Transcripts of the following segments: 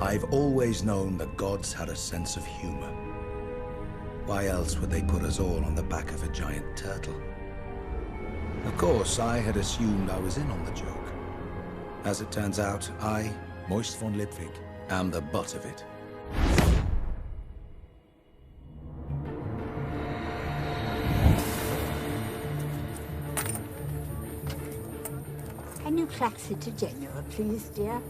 I've always known the gods had a sense of humor. Why else would they put us all on the back of a giant turtle? Of course, I had assumed I was in on the joke. As it turns out, I, Moist von Lipwig, am the butt of it. Can you taxi to Genoa, please, dear?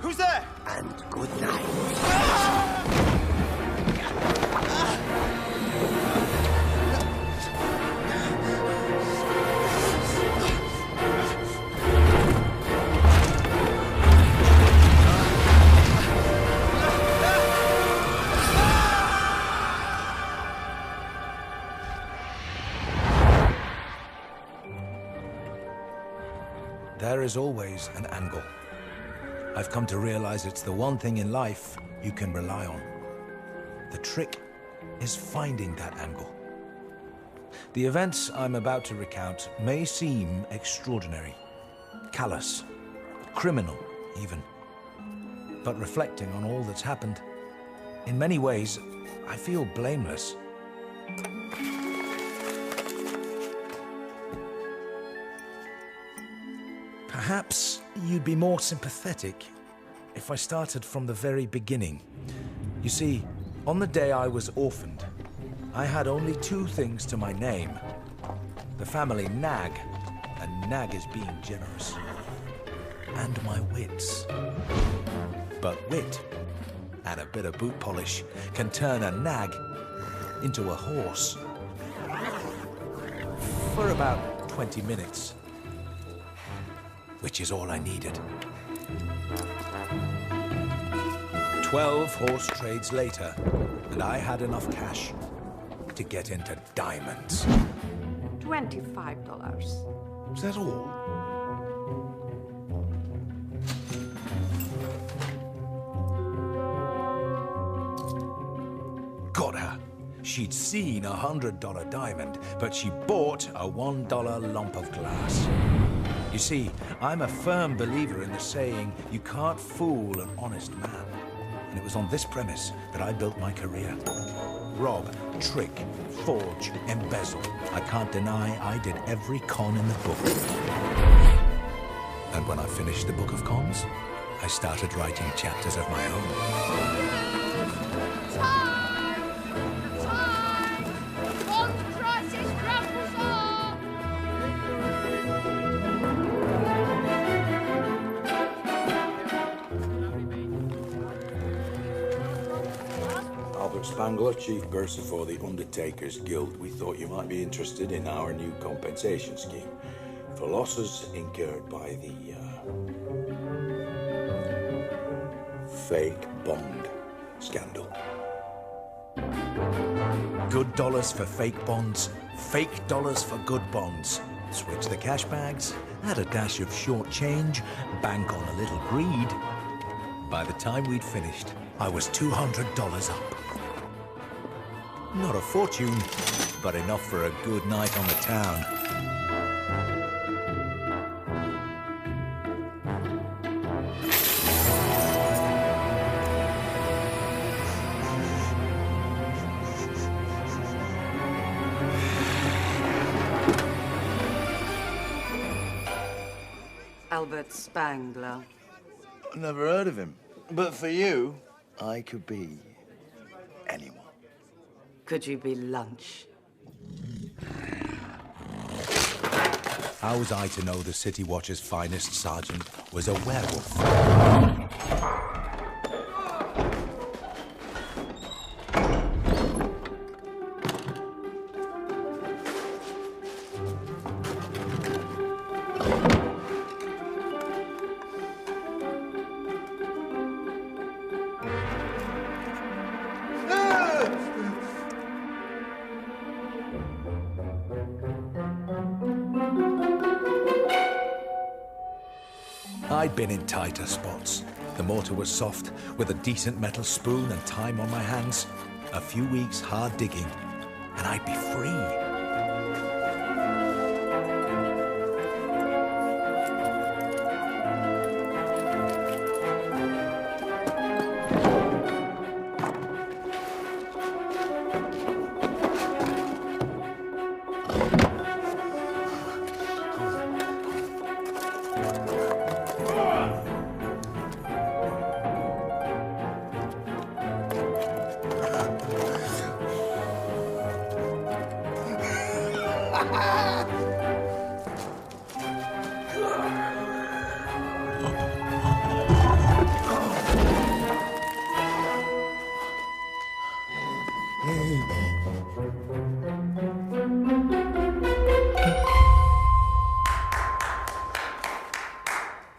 Who's there? And good night. There is always an angle. I've come to realize it's the one thing in life you can rely on. The trick is finding that angle. The events I'm about to recount may seem extraordinary, callous, criminal even. But reflecting on all that's happened, in many ways, I feel blameless. Perhaps you'd be more sympathetic if I started from the very beginning. You see, on the day I was orphaned, I had only two things to my name. The family nag, and nag is being generous, and my wits. But wit, and a bit of boot polish, can turn a nag into a horse. For about 20 minutes. Which is all I needed. 12 horse trades later, and I had enough cash to get into diamonds. $25. Is that all? Got her. She'd seen a $100 diamond, but she bought a $1 lump of glass. You see, I'm a firm believer in the saying, you can't fool an honest man. And it was on this premise that I built my career. rob, trick, forge, embezzle. I can't deny I did every con in the book. And when I finished the book of cons, I started writing chapters of my own. Time! On crisis grapples on! Albert Spangler, Chief Bursar for the Undertakers Guild. We thought you might be interested in our new compensation scheme for losses incurred by the fake bond scandal. Good dollars for fake bonds, fake dollars for good bonds. Switch the cash bags, add a dash of short change, bank on a little greed. By the time we'd finished, I was $200 up. Not a fortune, but enough for a good night on the town. Albert Spangler. Never heard of him. But for you, I could be anyone. Could you be lunch? How was I to know the City Watch's finest sergeant was a werewolf? I'd been in tighter spots. The mortar was soft, with a decent metal spoon and time on my hands. A few weeks hard digging, and I'd be free.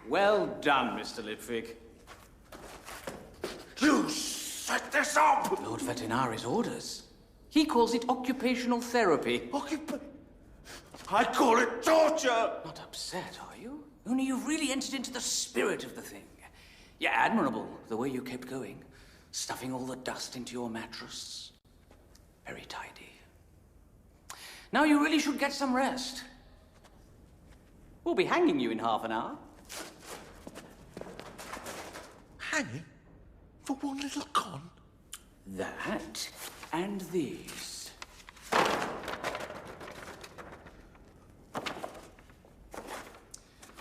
Well done, Mr. Lipvig. You set this up! Lord Vetinari's orders. He calls it occupational therapy. I call it torture! Not upset, are you? Only you've really entered into the spirit of the thing. Yeah, admirable, the way you kept going. Stuffing all the dust into your mattress. Very tidy. Now you really should get some rest. We'll be hanging you in half an hour. Hanging? For one little con? That and these.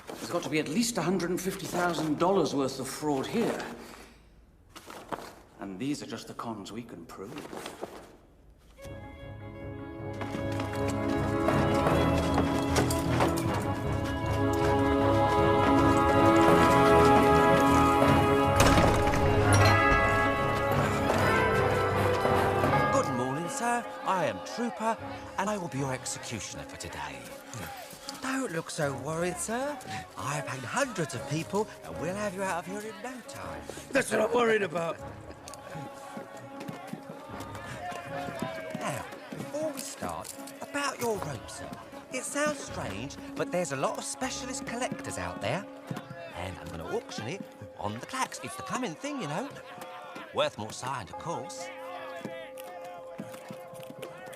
There's got to be at least $150,000 worth of fraud here. And these are just the cons we can prove. Good morning, sir. I am Trooper, and I will be your executioner for today. Don't look so worried, sir. I have hanged hundreds of people, and we'll have you out of here in no time. That's what I'm worried about. Now, before we start, about your rope, sir. It sounds strange, but there's a lot of specialist collectors out there. And I'm going to auction it on the clacks. It's the coming thing, you know. Worth more signed, of course.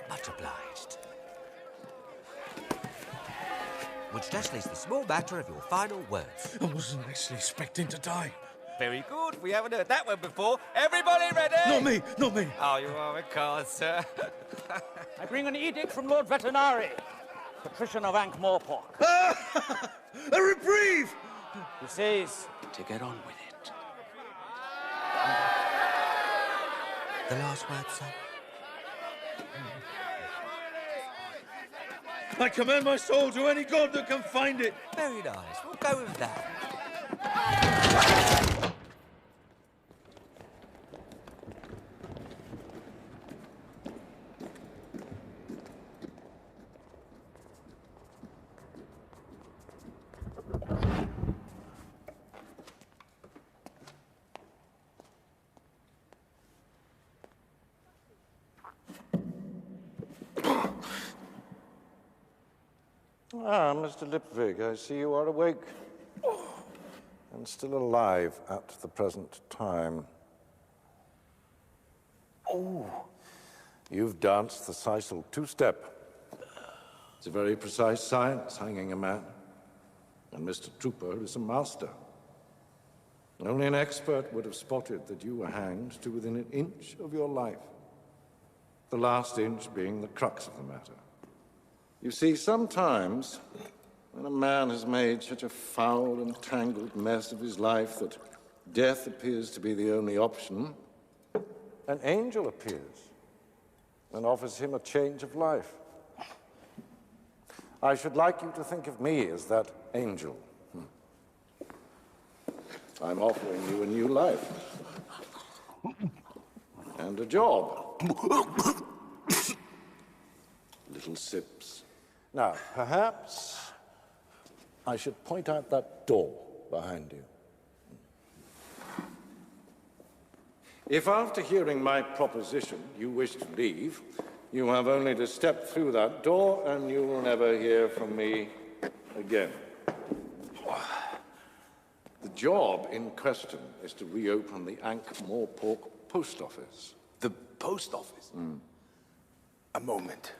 Much obliged. Which just leaves the small matter of your final words. I wasn't actually expecting to die. very good. We haven't heard that one before. Everybody ready? Not me, not me. Oh, you are a card, sir. I bring an edict from Lord Veterinary, Patrician of Ankh-Morpork. A reprieve! He says To get on with it. The last word, sir. I commend my soul to any god that can find it. Very nice. We'll go with that. Ah, Mr. Lipvig, I see you are awake and still alive at the present time. Oh, you've danced the Sisal two-step. It's a very precise science, hanging a man. And Mr. Trooper is a master. Only an expert would have spotted that you were hanged to within an inch of your life. The last inch being the crux of the matter. You see, sometimes, when a man has made such a foul and tangled mess of his life that death appears to be the only option, an angel appears and offers him a change of life. I should like you to think of me as that angel. I'm offering you a new life. And a job. Little sips. Now, perhaps I should point out that door behind you. If after hearing my proposition you wish to leave, you have only to step through that door and you will never hear from me again. The job in question is to reopen the Ankh-Morpork post office. The post office? A moment.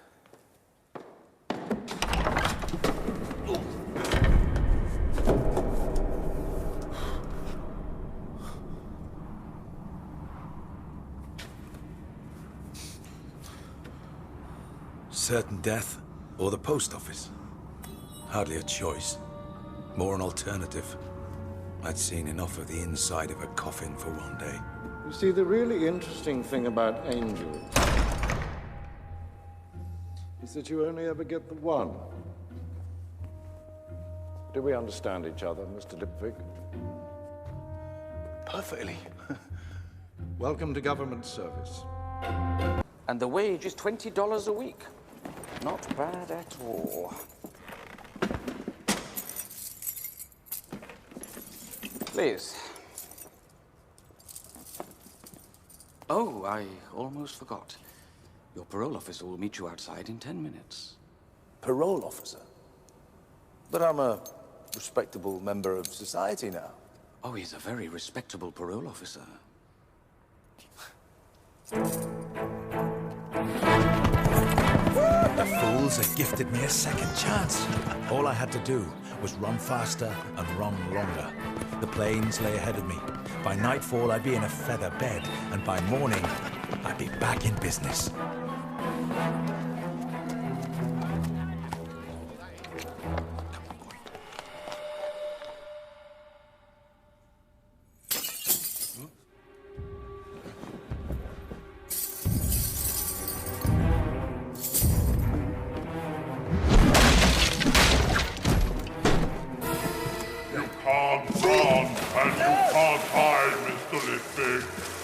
Certain death or the post office? Hardly a choice. More an alternative. I'd seen enough of the inside of a coffin for one day. You see, the really interesting thing about angels is that you only ever get the one. Do we understand each other, Mr. Lipvig? Perfectly. Welcome to government service. and the wage is $20 a week. Not bad at all. Please. Oh, I almost forgot. Your parole officer will meet you outside in 10 minutes. Parole officer? But I'm a respectable member of society now. Oh, he's a very respectable parole officer. The fools had gifted me a second chance. All I had to do was run faster and run longer. The planes lay ahead of me. By nightfall, I'd be in a feather bed, and by morning, I'd be back in business.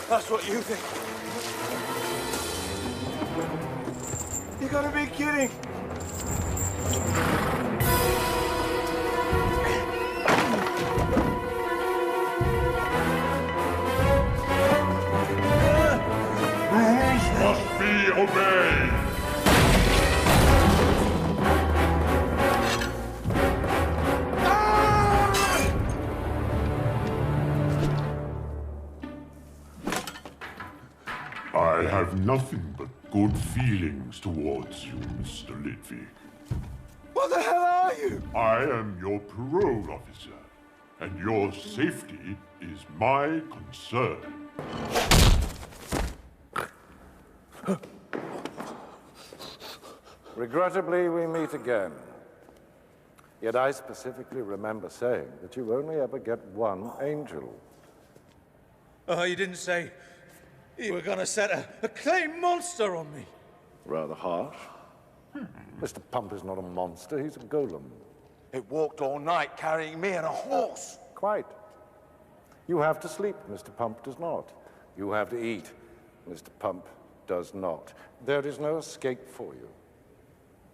That's what you think. You gotta be kidding. Rules must be obeyed. I have nothing but good feelings towards you, Mr. Litvik. What the hell are you? I am your parole officer. and your safety is my concern. Regrettably, we meet again. Yet I specifically remember saying that you only ever get one angel. Oh, you didn't say you were gonna set a clay monster on me. Rather harsh. Mr. Pump is not a monster, he's a golem. It walked all night carrying me and a horse. Quite. You have to sleep, Mr. Pump does not. You have to eat, Mr. Pump does not. There is no escape for you.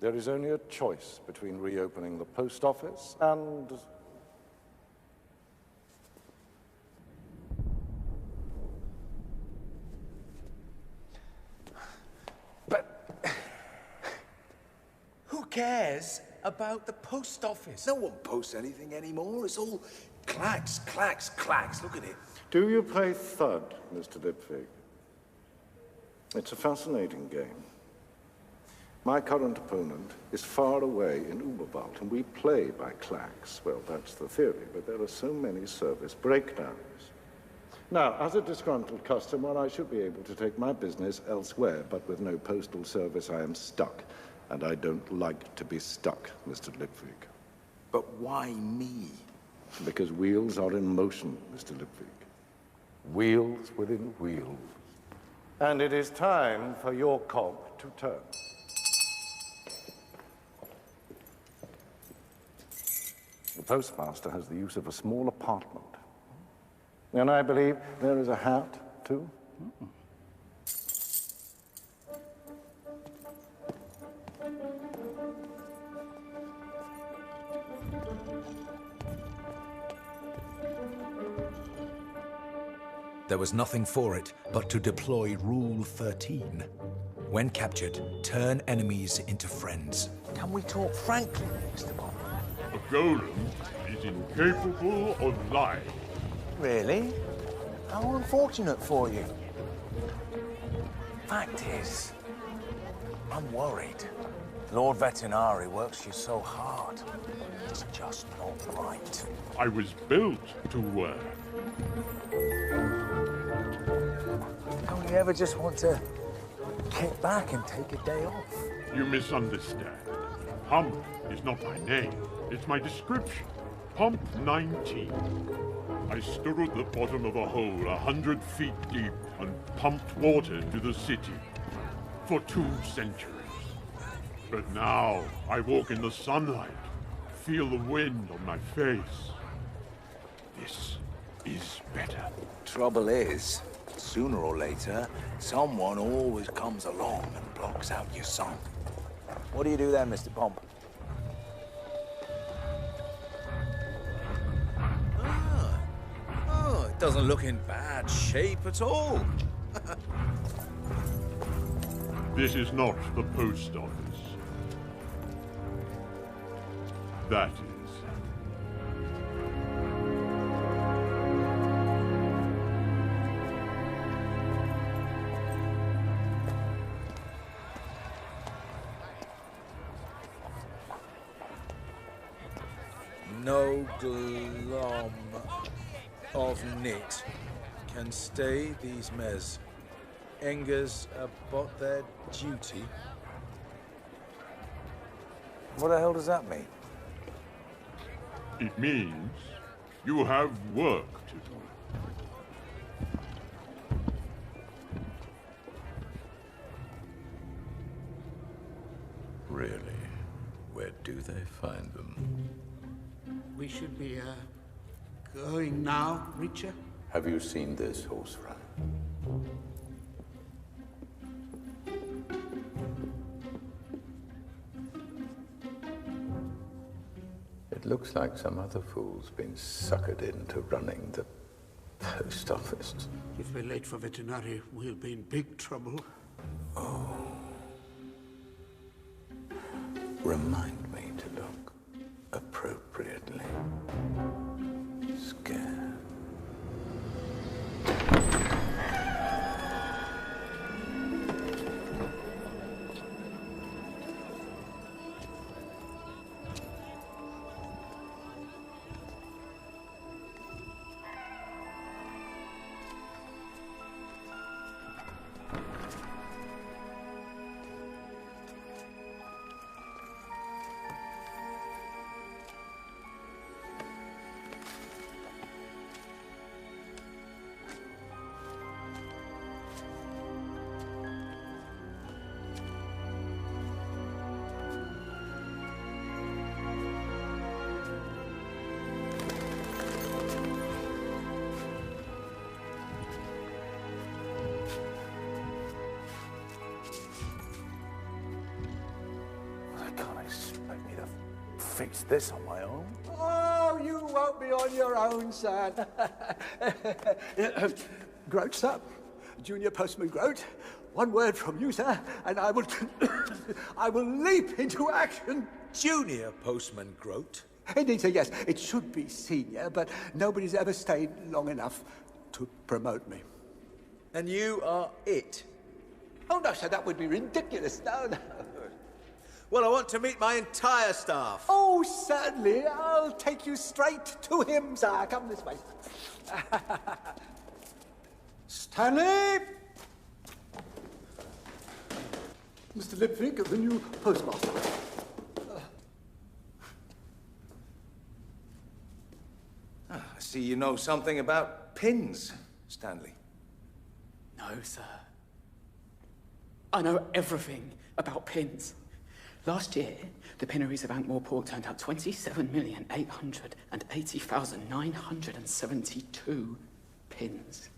There is only a choice between reopening the post office and... Who cares about the post office? No one posts anything anymore. It's all clacks, clacks, clacks. Look at it. Do you play Thud, Mr. Lipfig? It's a fascinating game. My current opponent is far away in Uberwald, and we play by clacks. Well, that's the theory, but there are so many service breakdowns. Now, as a disgruntled customer, I should be able to take my business elsewhere, but with no postal service, I am stuck. And I don't like to be stuck, Mr. Lipfig. But why me? Because wheels are in motion, Mr. Lipfig. Wheels within wheels. And it is time for your cog to turn. The postmaster has the use of a small apartment. And I believe there is a hat, too. There was nothing for it but to deploy Rule 13. When captured, turn enemies into friends. Can we talk frankly, Mr. Bond? A golem is incapable of lying. Really? How unfortunate for you. Fact is, I'm worried. Lord Vetinari works you so hard. It's just not right. I was built to work. Don't you ever just want to kick back and take a day off? You misunderstand. Pump is not my name. It's my description. Pump 19. I stood at the bottom of a hole 100 feet deep and pumped water to the city for 2 centuries. But now I walk in the sunlight, feel the wind on my face. This is better. Trouble is, sooner or later, someone always comes along and blocks out your sun. What do you do then, Mr. Pomp? Oh, it doesn't look in bad shape at all. This is not the post office. That is. No glom of knit can stay these mes. Engers about their duty. What the hell does that mean? It means you have work to do. Really? Where do they find them? We should be, going now, Reacher? Have you seen this horse run? It looks like some other fool's been suckered into running the post office. If we're late for veterinary, we'll be in big trouble. Oh. Remind me to look appropriately scared. fix this on my own. Oh, you won't be on your own, son. Groat, sir. Junior Postman Groat. One word from you, sir, and I will... I will leap into action. Junior Postman Groat? Indeed, sir, yes. It should be senior, but nobody's ever stayed long enough to promote me. And you are it? Oh, no, sir, that would be ridiculous. No, no. Well, I want to meet my entire staff. Oh, certainly. I'll take you straight to him, sir. Come this way. Stanley! Mr. Lipvig, the new postmaster. I see you know something about pins, Stanley. No, sir. I know everything about pins. Last year, the pinneries of Ankh-Morpork turned out 27,880,972 pins.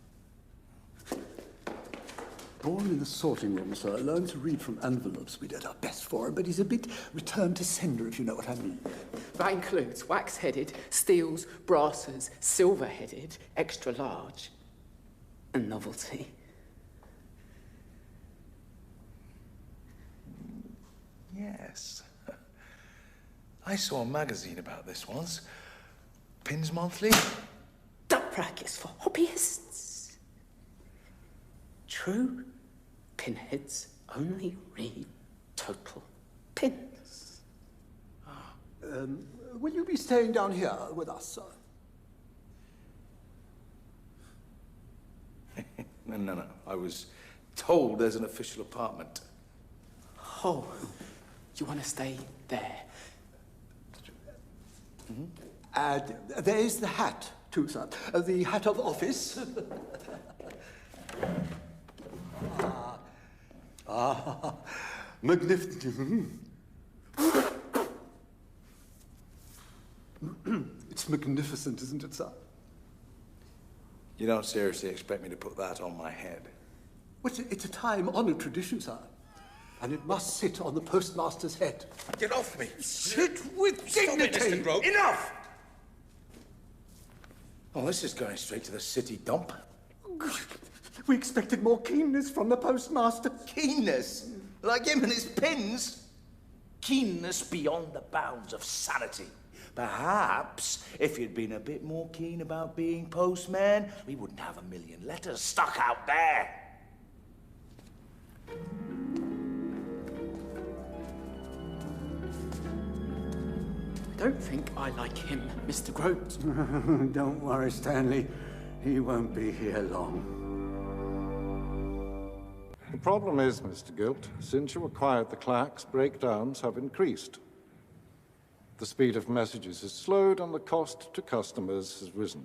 Born in the sorting room, sir. Learned to read from envelopes. We did our best for him, but he's a bit return to sender, if you know what I mean. That includes wax-headed, steels, brasses, silver-headed, extra large, and novelty. Yes. I saw a magazine about this once. Pins Monthly. That practice for hobbyists. True pinheads only read total pins. Will you be staying down here with us, sir? No. I was told there's an official apartment. Oh, you want to stay there? And there's the hat, too, sir. The hat of office. Magnificent. It's magnificent, isn't it, sir? You don't seriously expect me to put that on my head? Well, it's a time-honored tradition, sir. And it must sit on the postmaster's head. Get off me! Sit with dignity! Stop it, Mr. Groat. Enough! Well, this is going straight to the city dump. We expected more keenness from the postmaster. Keenness? Like him and his pins? Keenness beyond the bounds of sanity. Perhaps, if you'd been a bit more keen about being postman, we wouldn't have 1 million letters stuck out there. I don't think I like him, Mr. Groat. Don't worry, Stanley. He won't be here long. The problem is, Mr. Gilt, since you acquired the clacks, breakdowns have increased. The speed of messages has slowed and the cost to customers has risen.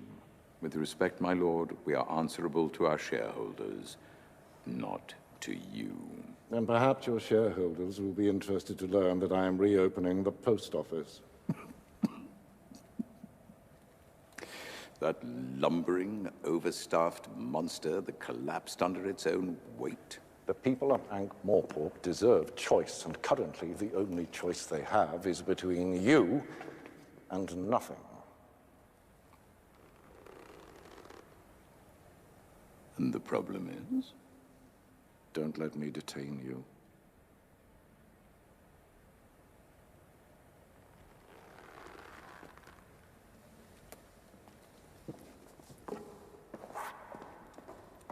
With respect, my lord, we are answerable to our shareholders, not to you. And perhaps your shareholders will be interested to learn that I am reopening the post office. That lumbering, overstaffed monster that collapsed under its own weight. The people of Ankh-Morpork deserve choice, and currently the only choice they have is between you and nothing. And the problem is? Don't let me detain you.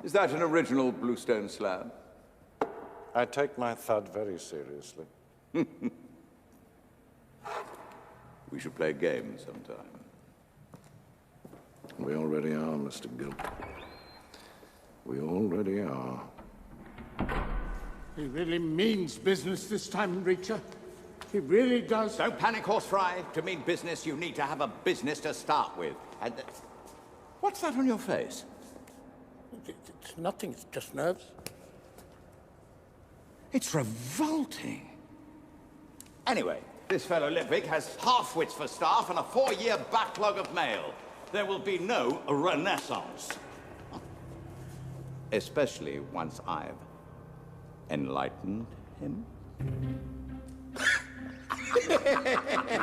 Is that an original bluestone slab? I take my thud very seriously. We should play a game sometime. We already are, Mr. Gilt. We already are. He really means business this time, Reacher. He really does. Don't panic, Horse Fry. To mean business, you need to have a business to start with. And what's that on your face? It's nothing. It's just nerves. It's revolting. Anyway, this fellow Lipvig has half-wits for staff and a 4-year backlog of mail. There will be no renaissance. Especially once I've enlightened him. What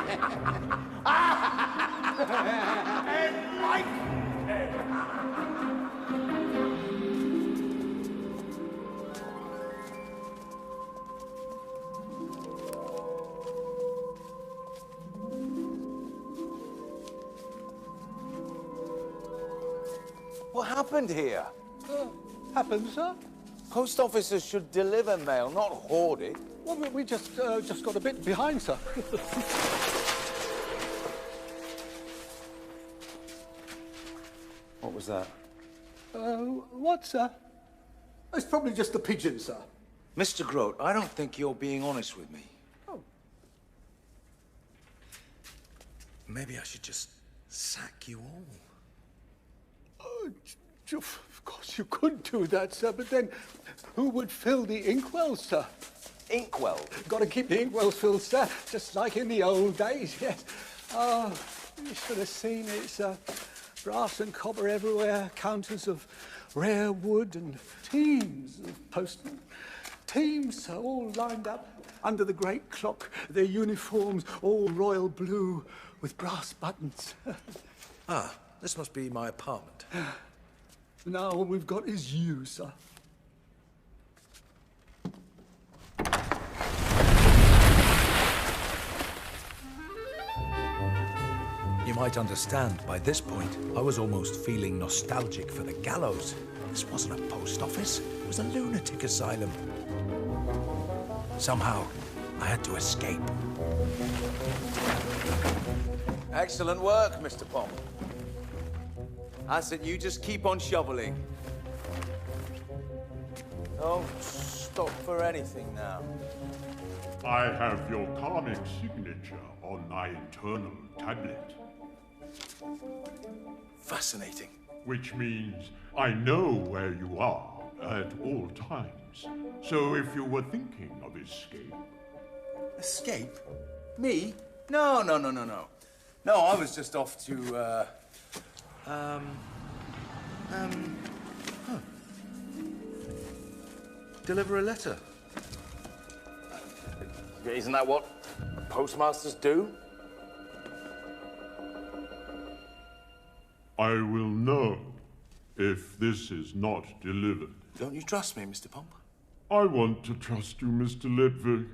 happened here? Happened, sir? Post officers should deliver mail, not hoard it. Well, we just got a bit behind, sir. What was that? What, sir? It's probably just the pigeon, sir. Mr. Grote, I don't think you're being honest with me. Oh. Maybe I should just sack you all. Of course you could do that, sir, but then who would fill the inkwells, sir? Inkwell? Got to keep the inkwells filled, sir, just like in the old days, yes. Oh, you should have seen it, sir. Brass and copper everywhere, counters of rare wood and teams of postmen. Teams, sir, all lined up under the great clock, their uniforms all royal blue with brass buttons. Ah, this must be my apartment. Now all we've got is you, sir. You might understand, by this point, I was almost feeling nostalgic for the gallows. This wasn't a post office, it was a lunatic asylum. Somehow, I had to escape. Excellent work, Mr. Pomp. I said you just keep on shoveling. Don't stop for anything now. I have your karmic signature on my internal tablet. Fascinating. Which means I know where you are at all times. So if you were thinking of escape... Escape? Me? No. No, I was just off to, Deliver a letter. Isn't that what postmasters do? I will know if this is not delivered. Don't you trust me, Mr. Pomp? I want to trust you, Mr. Ledwig.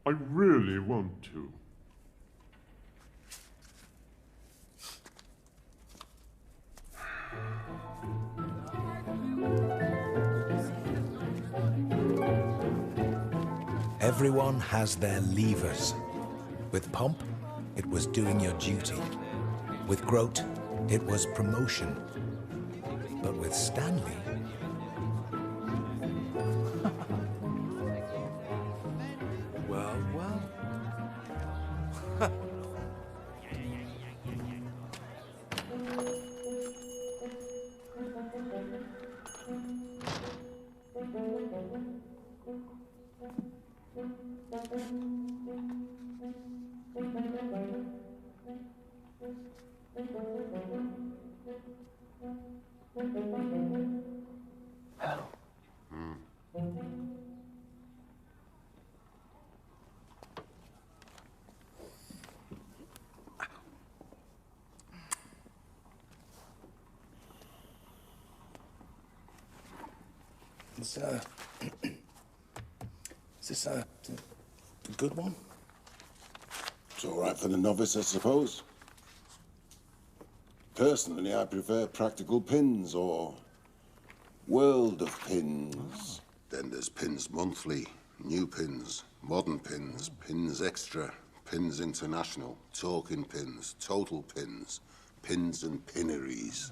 I really want to. Everyone has their levers. With Pomp, it was doing your duty. With Grote, it was promotion. But with Stanley... well. Hello. Is this a good one? It's all right for the novice, I suppose. Personally, I prefer practical pins or World of Pins. Then there's Pins Monthly, New Pins, Modern Pins, Pins Extra, Pins International, Talking Pins, Total Pins, Pins and Pinneries,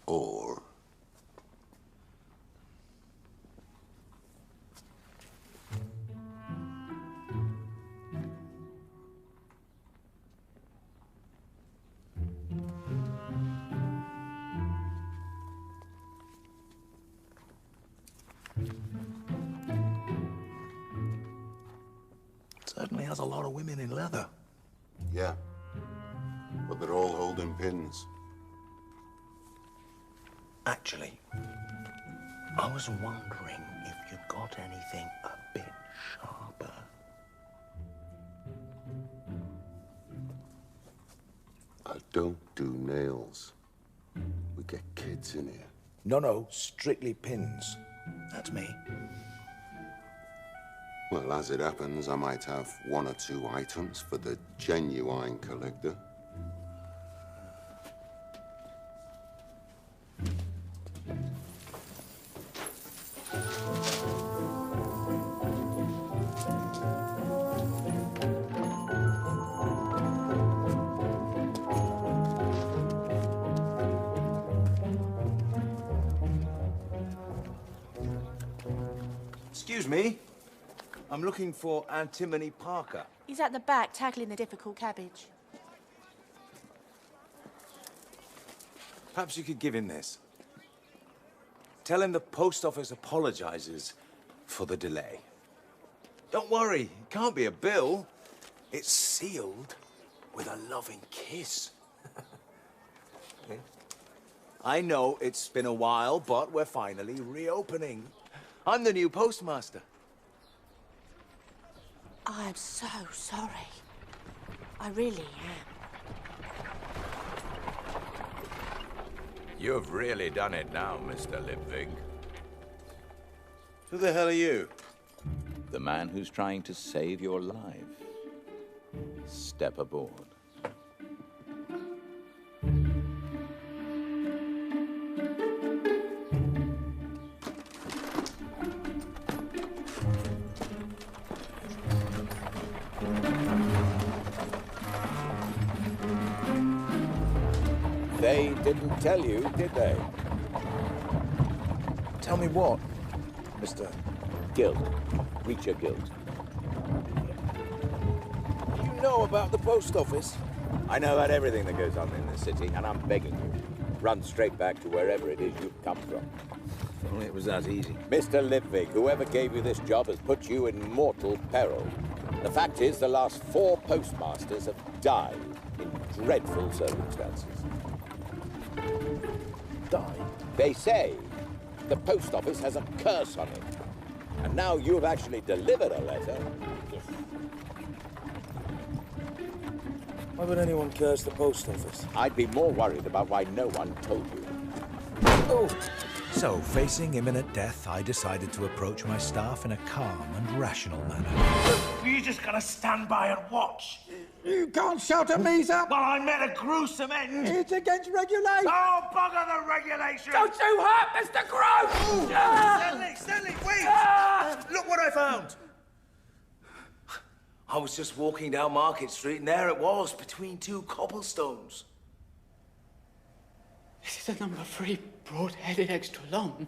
or... Certainly has a lot of women in leather. Yeah, but they're all holding pins. Actually, I was wondering if you got anything a bit sharper. Don't do nails. We get kids in here. No, strictly pins. That's me. Well, as it happens, I might have one or two items for the genuine collector. Excuse me. I'm looking for Antimony Parker. He's at the back, tackling the difficult cabbage. Perhaps you could give him this. Tell him the post office apologizes for the delay. Don't worry, it can't be a bill. It's sealed with a loving kiss. I know it's been a while, but we're finally reopening. I'm the new postmaster. I'm so sorry. I really am. You've really done it now, Mr. Lipvig. Who the hell are you? The man who's trying to save your life. Step aboard. They didn't tell you, did they? Tell me what, Mr. Guild. Reach your guild. You know about the post office? I know about everything that goes on in the city, and I'm begging you, run straight back to wherever it is you've come from. If only it was that easy. Mr. Lipvig, whoever gave you this job has put you in mortal peril. The fact is, the last 4 postmasters have died in dreadful circumstances. Died? They say the post office has a curse on it. And now you have actually delivered a letter. Why would anyone curse the post office? I'd be more worried about why no one told you. Oh! So, facing imminent death, I decided to approach my staff in a calm and rational manner. You just gotta stand by and watch. You can't shout at me, sir. Well, I met a gruesome end. It's against regulation. Oh, bugger the regulations! Don't you hurt Mr. Gross! Stanley, wait! Look what I found! I was just walking down Market Street, and there it was, between 2 cobblestones. This is a number 3, broad-headed, extra long.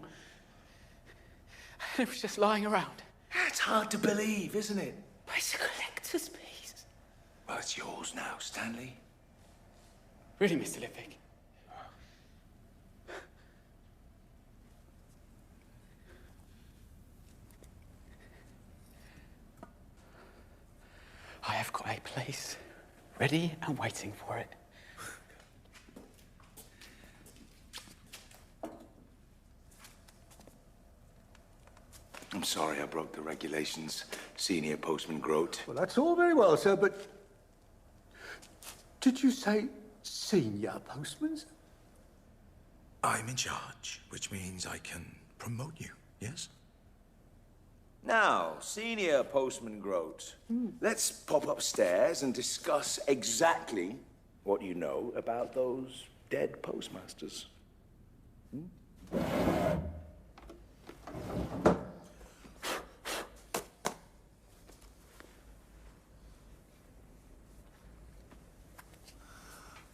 And it was just lying around. It's hard to believe, isn't it? But it's a collector's piece. Well, it's yours now, Stanley. Really, Mr. Lipvig? I have got a place ready and waiting for it. I'm sorry I broke the regulations, Senior Postman Grote. Well, that's all very well, sir, but... Did you say senior postman, sir? I'm in charge, which means I can promote you, yes? Now, Senior Postman Grote, let's pop upstairs and discuss exactly what you know about those dead postmasters.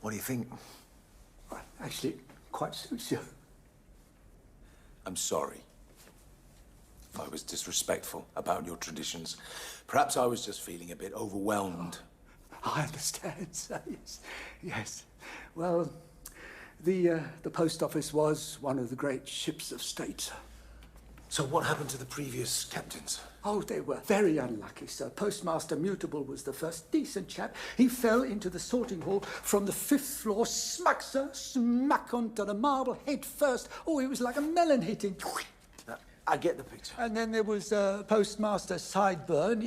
What do you think? Actually, it quite suits you. I'm sorry if I was disrespectful about your traditions. Perhaps I was just feeling a bit overwhelmed. I understand, sir. Yes. Yes. Well, the post office was one of the great ships of state, sir. So what happened to the previous captains? Oh, they were very unlucky, sir. Postmaster Mutable was the first decent chap. He fell into the sorting hall from the 5th floor, smack, sir, smack onto the marble, head first. Oh, it was like a melon hitting. I get the picture. And then there was Postmaster Sideburn.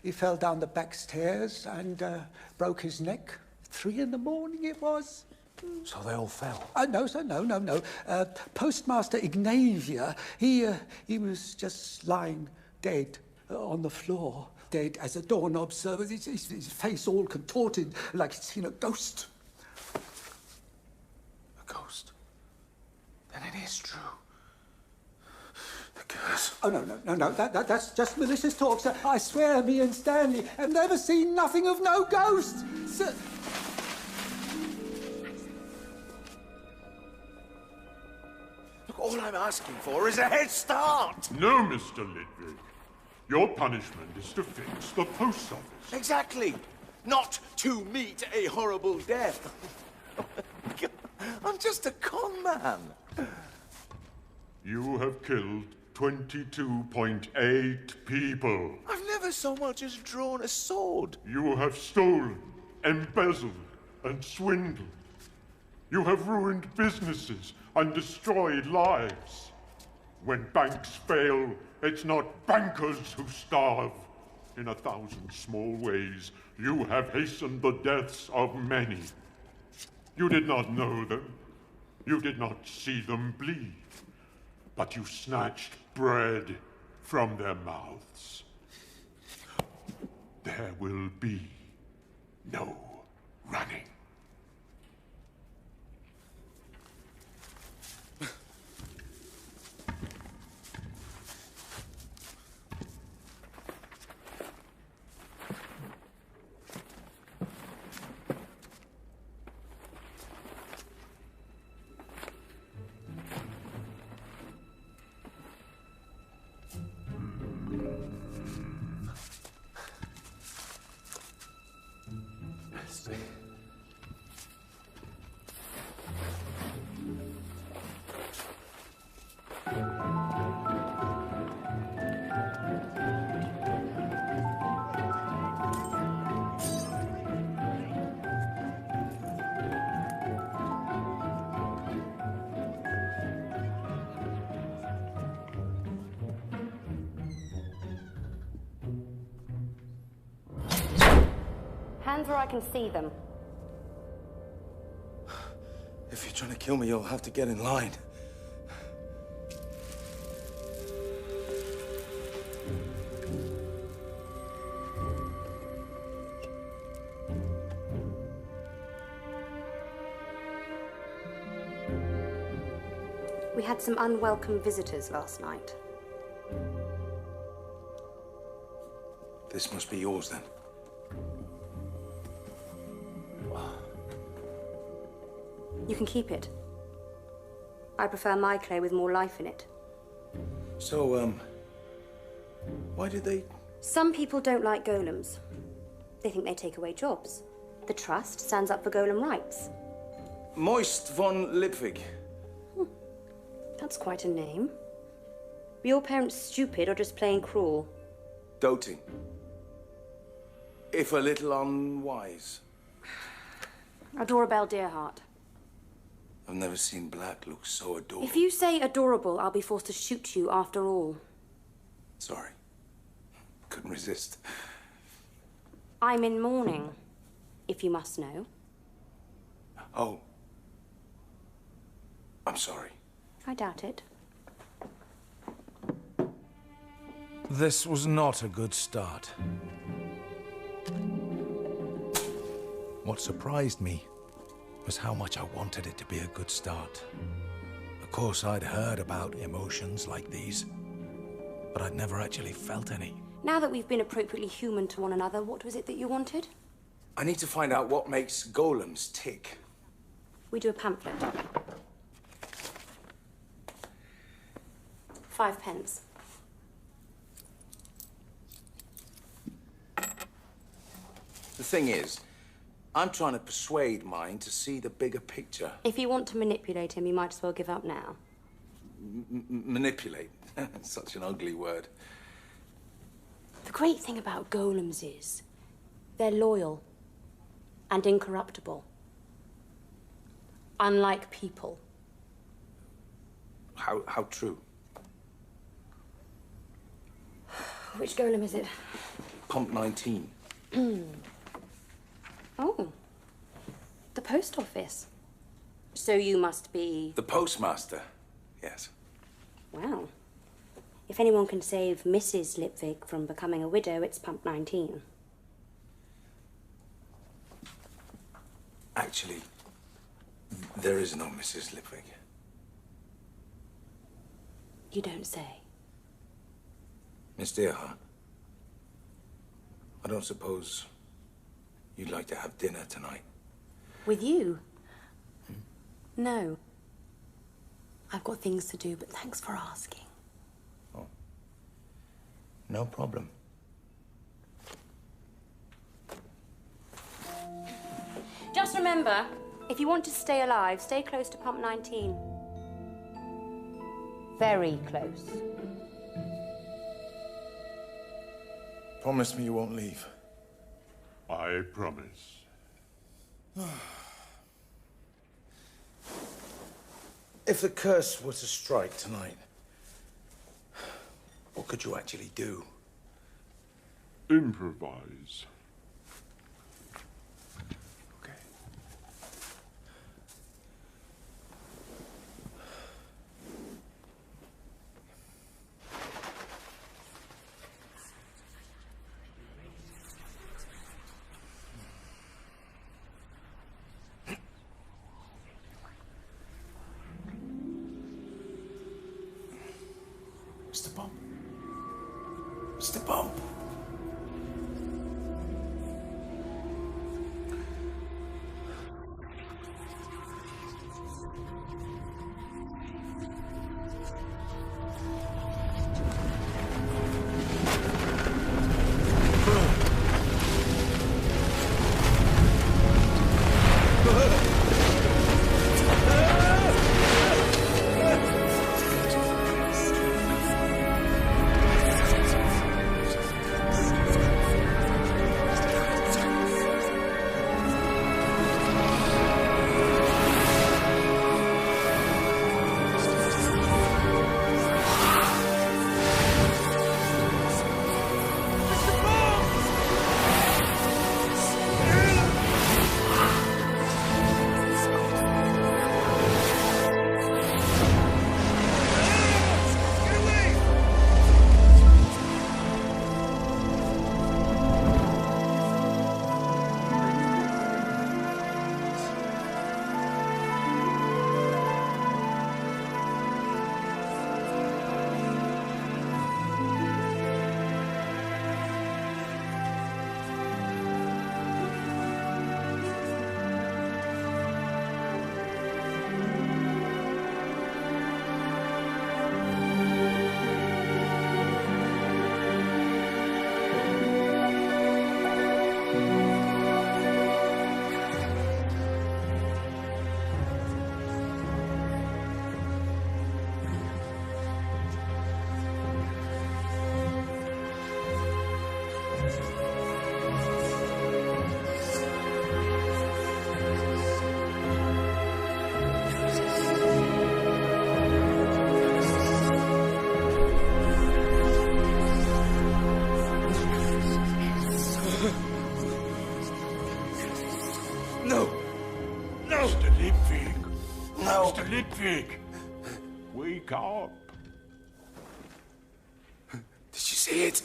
He fell down the back stairs and broke his neck. 3 in the morning it was. So they all fell? No, sir, no. Postmaster Ignavia, he was just lying dead on the floor. Dead as a doorknob, sir, with his face all contorted like he'd seen a ghost. A ghost? Then it is true. The curse. Oh, no. That's just malicious talk, sir. I swear, me and Stanley have never seen nothing of no ghost, sir. Look, all I'm asking for is a head start. No, Mr. Lidwig. Your punishment is to fix the post office. Exactly. Not to meet a horrible death. I'm just a con man. You have killed 22.8 people. I've never so much as drawn a sword. You have stolen, embezzled, and swindled. You have ruined businesses and destroyed lives. When banks fail, it's not bankers who starve. In 1,000 small ways, you have hastened the deaths of many. You did not know them. You did not see them bleed. But you snatched bread from their mouths. There will be no running. Hands where I can see them. If you're trying to kill me, you'll have to get in line. We had some unwelcome visitors last night. This must be yours, then. You can keep it. I prefer my clay with more life in it. So, why did they... Some people don't like golems. They think they take away jobs. The Trust stands up for golem rights. Moist von Lipwig. That's quite a name. Were your parents stupid or just plain cruel? Doting. If a little unwise. Adorable Deerheart. I've never seen black look so adorable. If you say adorable, I'll be forced to shoot you after all. Sorry. Couldn't resist. I'm in mourning, if you must know. Oh. I'm sorry. I doubt it. This was not a good start. What surprised me was how much I wanted it to be a good start. Of course, I'd heard about emotions like these, but I'd never actually felt any. Now that we've been appropriately human to one another, what was it that you wanted? I need to find out what makes golems tick. We do a pamphlet. 5 pence. The thing is, I'm trying to persuade mine to see the bigger picture. If you want to manipulate him, you might as well give up now. Manipulate. Such an ugly word. The great thing about golems is they're loyal and incorruptible. Unlike people. How true? Which golem is it? Pump 19. Oh. The post office. So you must be... The postmaster, yes. Wow. If anyone can save Mrs. Lipvig from becoming a widow, it's Pump 19. Actually, there is no Mrs. Lipvig. You don't say. Miss Dearheart, I don't suppose you'd like to have dinner tonight? With you? No. I've got things to do, but thanks for asking. Oh. No problem. Just remember, if you want to stay alive, stay close to Pump 19. Very close. Promise me you won't leave. I promise. If the curse were to strike tonight, what could you actually do? Improvise. Mr. Bump. Mr. Bump. Lipvig! Wake up! Did you see it?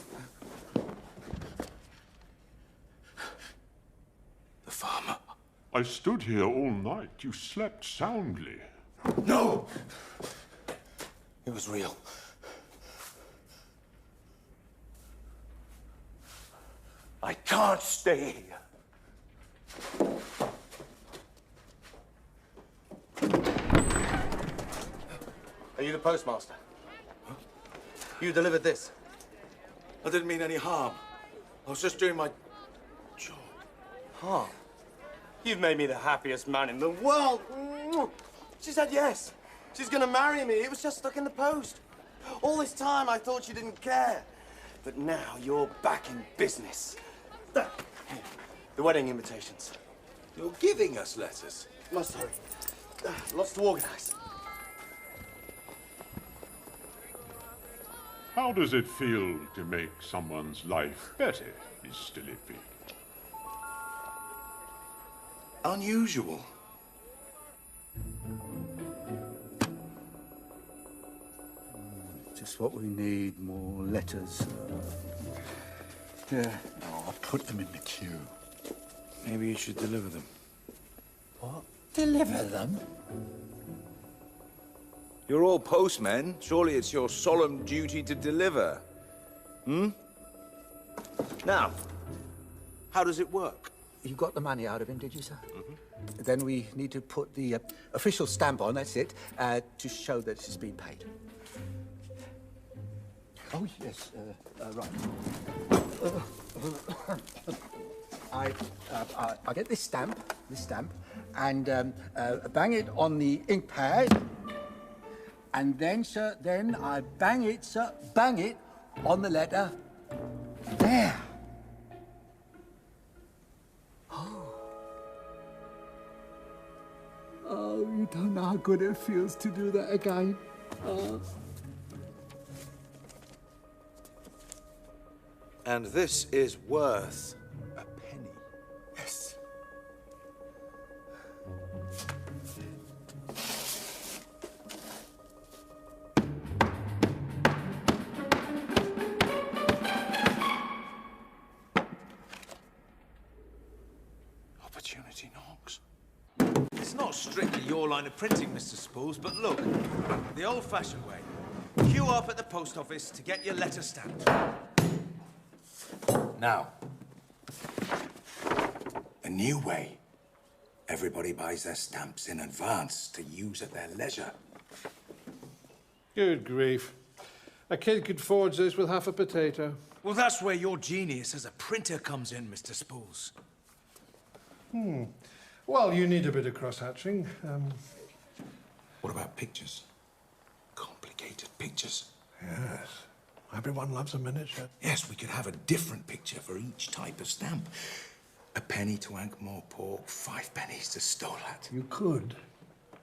The farmer. I stood here all night. You slept soundly. No! It was real. I can't stay here. Are you the postmaster? Huh? You delivered this? I didn't mean any harm. I was just doing my job. Harm? You've made me the happiest man in the world. She said yes. She's gonna marry me. It was just stuck in the post. All this time I thought she didn't care. But now you're back in business. Here, the wedding invitations. You're giving us letters. Must hurry. Lots to organize. How does it feel to make someone's life better, Mr. Lipvig? unusual. Just what we need, more letters. Yeah, I'll put them in the queue. Maybe you should deliver them. What? Deliver them? You're all postmen. Surely it's your solemn duty to deliver. Hmm? Now, how does it work? You got the money out of him, did you, sir? Mm-hmm. Then we need to put the official stamp on, that's it, to show that it's been paid. Oh, yes, right. I get this stamp, and bang it on the ink pad, and then, sir, I bang it on the letter. There. Oh, you don't know how good it feels to do that again. And this is worth a penny. Yes. Opportunity knocks. It's not strictly your line of printing, Mr. Spools, but look, the old-fashioned way. Queue up at the post office to get your letter stamped. Now, a new way. Everybody buys their stamps in advance to use at their leisure. Good grief. A kid could forge this with half a potato. Well, that's where your genius as a printer comes in, Mr. Spools. Well, you need a bit of cross-hatching. What about pictures? Complicated pictures. Yes. Everyone loves a miniature. Yes, we could have a different picture for each type of stamp. A penny to Ankh-Morpork, 5 pennies to Stolat. You could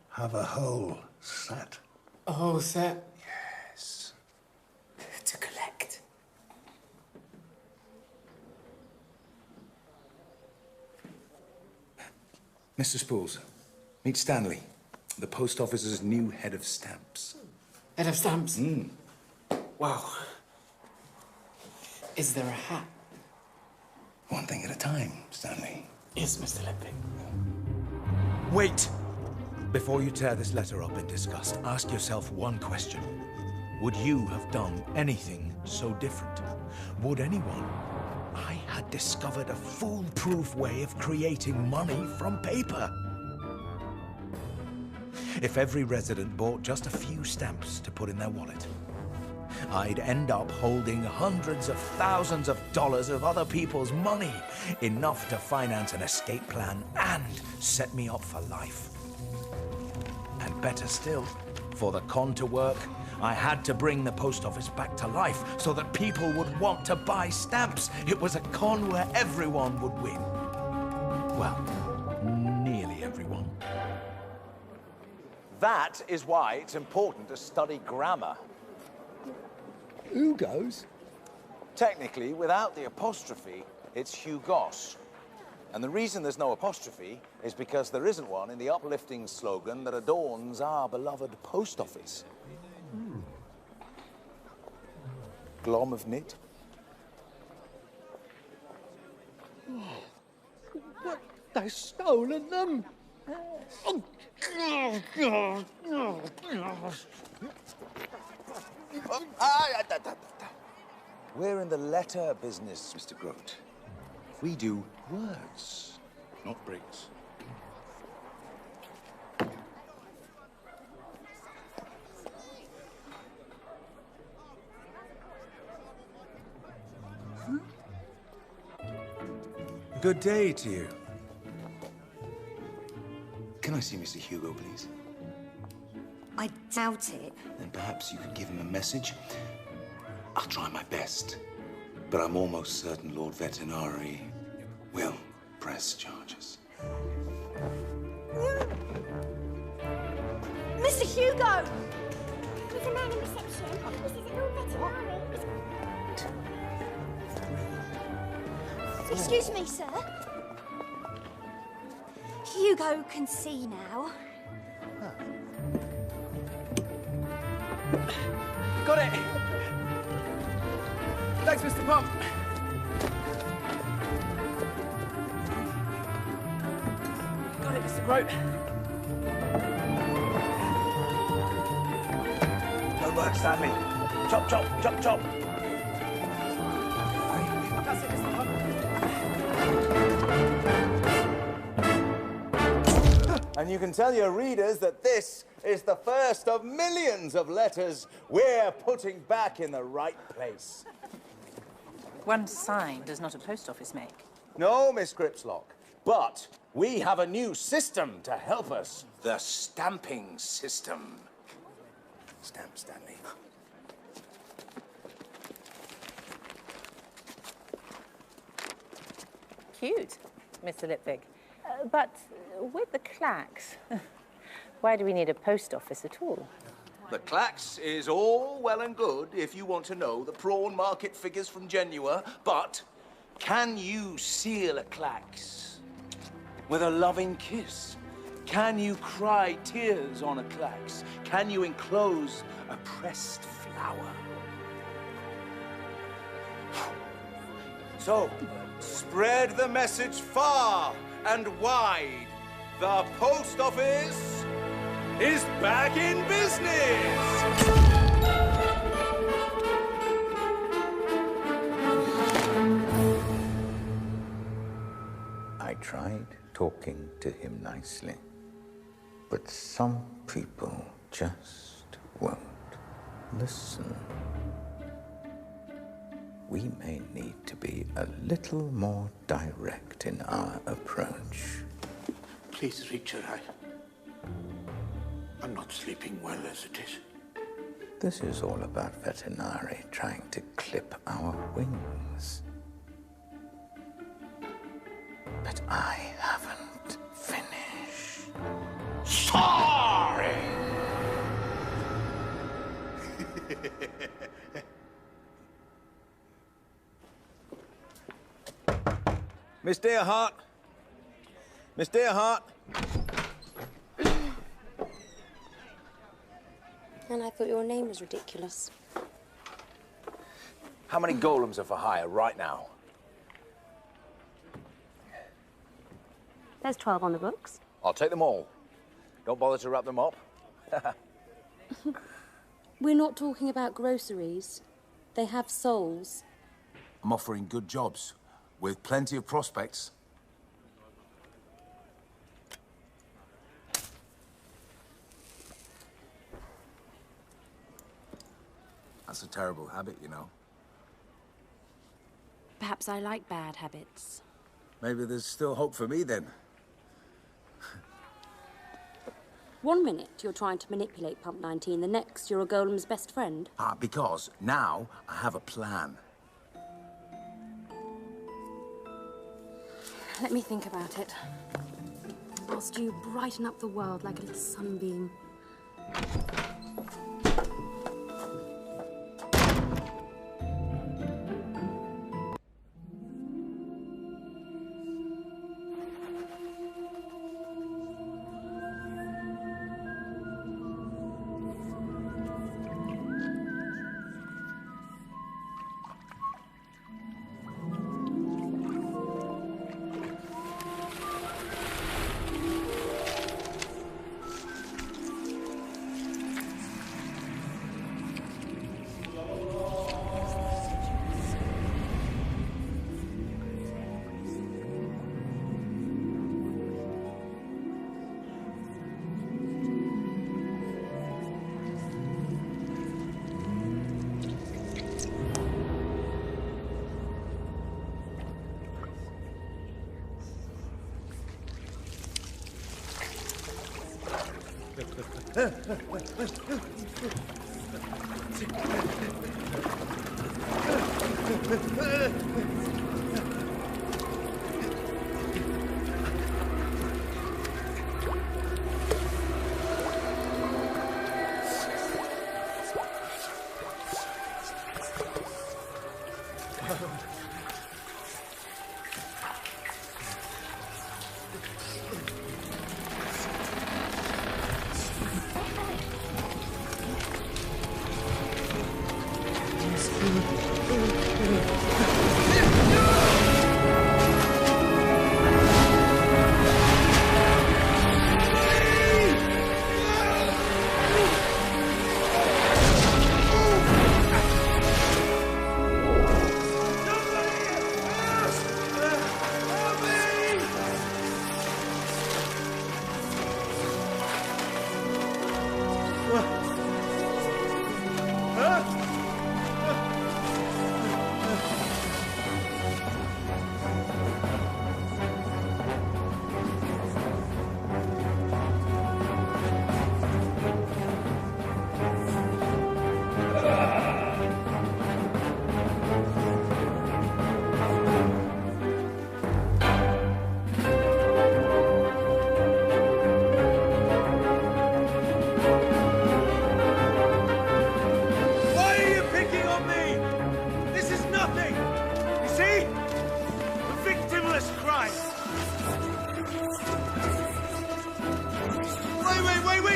have a whole set. A whole set? Yes. To collect. Mr. Spools, meet Stanley, the post office's new head of stamps. Head of stamps? Wow. Is there a hat? One thing at a time, Stanley. Yes, Mr. Lippick. Wait! Before you tear this letter up in disgust, ask yourself one question. Would you have done anything so different? Would anyone? I had discovered a foolproof way of creating money from paper. If every resident bought just a few stamps to put in their wallet, I'd end up holding hundreds of thousands of dollars of other people's money, enough to finance an escape plan and set me up for life. And better still, for the con to work, I had to bring the post office back to life so that people would want to buy stamps. It was a con where everyone would win. Well, nearly everyone. That is why it's important to study grammar. Who goes? Technically, without the apostrophe, it's Hugos. And the reason there's no apostrophe is because there isn't one in the uplifting slogan that adorns our beloved post office. Glom of knit. What? They've stolen them? We're in the letter business, Mr. Grote. We do words, not bricks. Good day to you. Can I see Mr. Hugo, please? I doubt it. Then perhaps you could give him a message. I'll try my best. But I'm almost certain Lord Vetinari will press charges. Mr. Hugo! He's a man in reception. This is a Lord Vetinari. Excuse me, sir. Hugo can see now. Got it! Thanks, Mr. Pump. Got it, Mr. Grote. Good work, Stanley. Chop, chop, chop, chop. That's it, Mr. Pump. And you can tell your readers that this is the first of millions of letters we're putting back in the right place. One sign does not a post office make. No, Miss Gripslock, but we have a new system to help us. The stamping system. Stamp, Stanley. Cute, Mr. Lipvig. But with the clacks, why do we need a post office at all? The clacks is all well and good if you want to know the prawn market figures from Genua, but can you seal a clacks with a loving kiss? Can you cry tears on a clacks? Can you enclose a pressed flower? So, spread the message far and wide. The post office is back in business! I tried talking to him nicely, but some people just won't listen. We may need to be a little more direct in our approach. Please, Richard, I'm not sleeping well as it is. This is all about Veterinari trying to clip our wings. But I haven't finished. Sorry! Miss Deerhart? Miss Deerhart? And I thought your name was ridiculous. How many golems are for hire right now? There's 12 on the books. I'll take them all. Don't bother to wrap them up. We're not talking about groceries. They have souls. I'm offering good jobs, with plenty of prospects. That's a terrible habit, you know. Perhaps I like bad habits. Maybe there's still hope for me, then. 1 minute you're trying to manipulate Pump 19, the next you're a golem's best friend. Because now I have a plan. Let me think about it. Whilst you brighten up the world like a little sunbeam.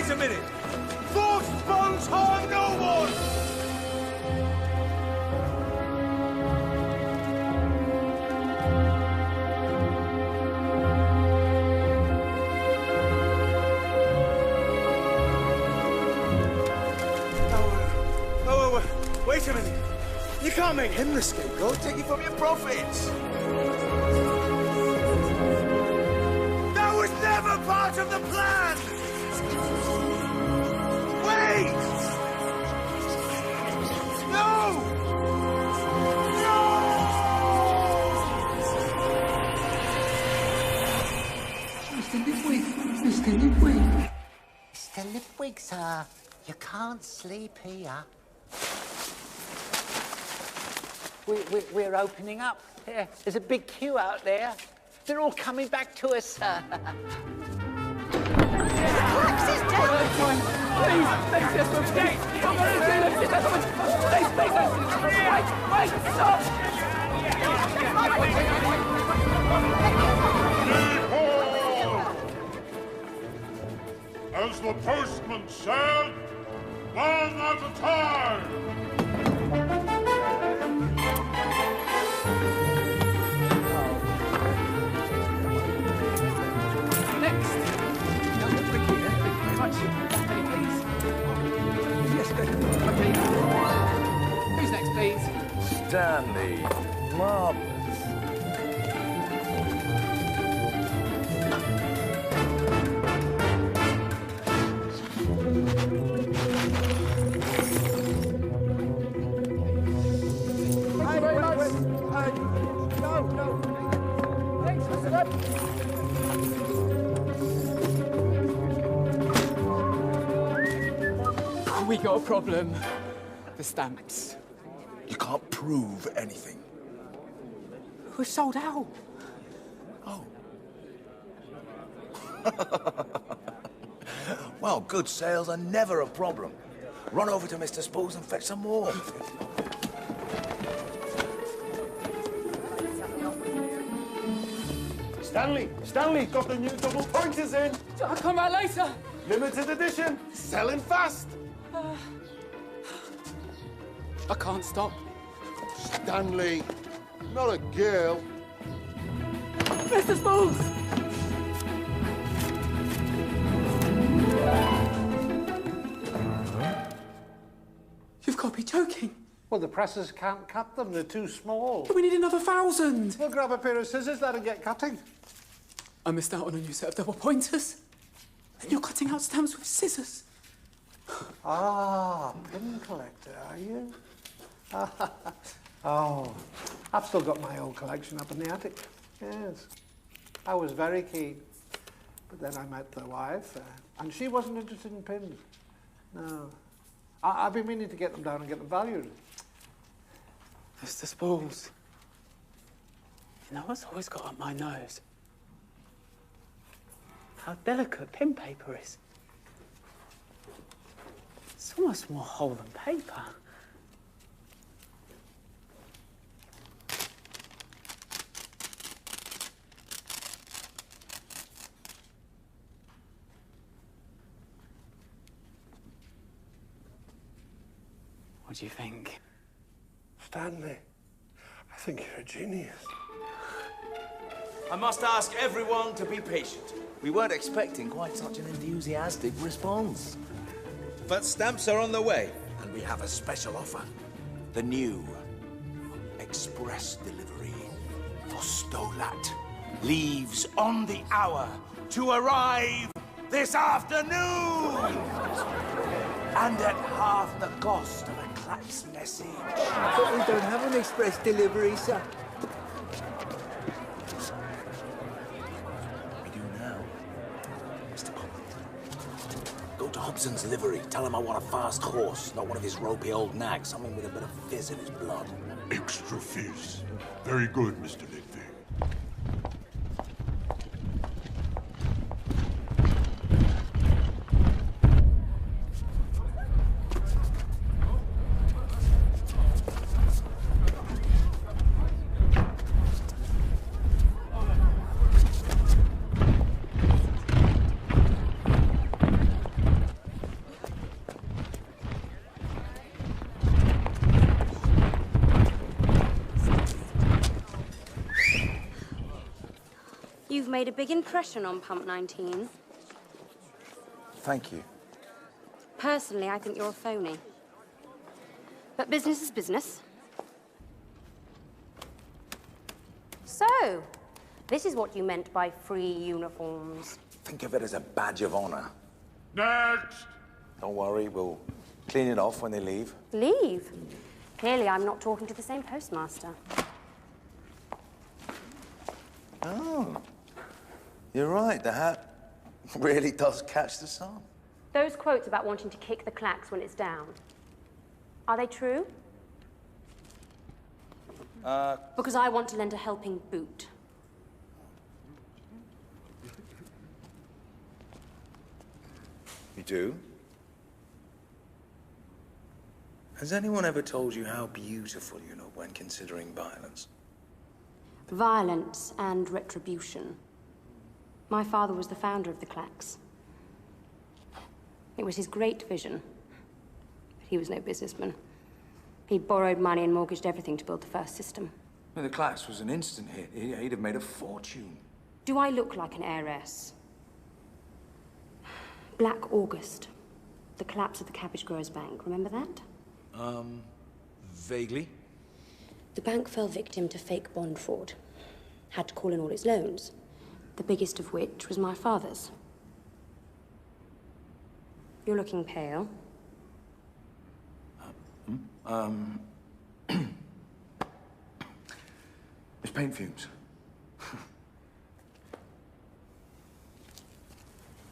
Wait a minute! Force bones harm no one! Wait a minute. You can't make him the scapegoat, taking from your profits. That was never part of the plan! Wait! No! Mr. Lipwig, Mr. Lipwig. Mr. Lipwig, sir, you can't sleep here. We're opening up. There's a big queue out there. They're all coming back to us, sir. Please, let's just move. Please, wait, stop! As the postman said, one at a time! Who's next, please? Stanley. Marvellous. Thank you very much. No. Thanks, Mr. Webb. We got a problem. The stamps. You can't prove anything. We're sold out. Oh. Well, good sales are never a problem. Run over to Mr. Spools and fetch some more. Stanley, got the new double pointers in. I'll come back later. Limited edition, selling fast. I can't stop. Stanley, not a girl. Mr. Spools! You've got to be joking. Well, the presses can't cut them. They're too small. But we need another 1,000. We'll grab a pair of scissors, let them get cutting. I missed out on a new set of double pointers. And you're cutting out stamps with scissors. Ah, pin collector, are you? Oh, I've still got my old collection up in the attic. Yes. I was very keen. But then I met the wife, and she wasn't interested in pins. No. I've been meaning to get them down and get them valued. Mr. Spools. You know what's always got up my nose? How delicate pin paper is. It's almost more whole than paper. What do you think? Stanley, I think you're a genius. I must ask everyone to be patient. We weren't expecting quite such an enthusiastic response. But stamps are on the way, and we have a special offer. The new express delivery for Stolat leaves on the hour to arrive this afternoon! And at half the cost of a Clack's message. But we don't have an express delivery, sir. We do now. Mr. Pop. Go to Hobson's livery. Tell him I want a fast horse, not one of his ropey old nags. Something with a bit of fizz in his blood. Extra fizz. Very good, Mr. Lidvig. You've made a big impression on Pump 19. Thank you. Personally, I think you're a phony. But business is business. So, this is what you meant by free uniforms. Think of it as a badge of honor. Next! Don't worry, we'll clean it off when they leave. Leave? Clearly, I'm not talking to the same postmaster. Oh. You're right, the hat really does catch the sun. Those quotes about wanting to kick the clacks when it's down, are they true? Because I want to lend a helping boot. You do? Has anyone ever told you how beautiful you look when considering violence? Violence and retribution. My father was the founder of the clacks. It was his great vision. But he was no businessman. He borrowed money and mortgaged everything to build the first system. Well, the class was an instant hit. He'd have made a fortune. Do I look like an heiress? Black August. The collapse of the Cabbage Growers Bank. Remember that? Vaguely. The bank fell victim to fake bond fraud. Had to call in all its loans. The biggest of which was my father's. You're looking pale. It's paint fumes.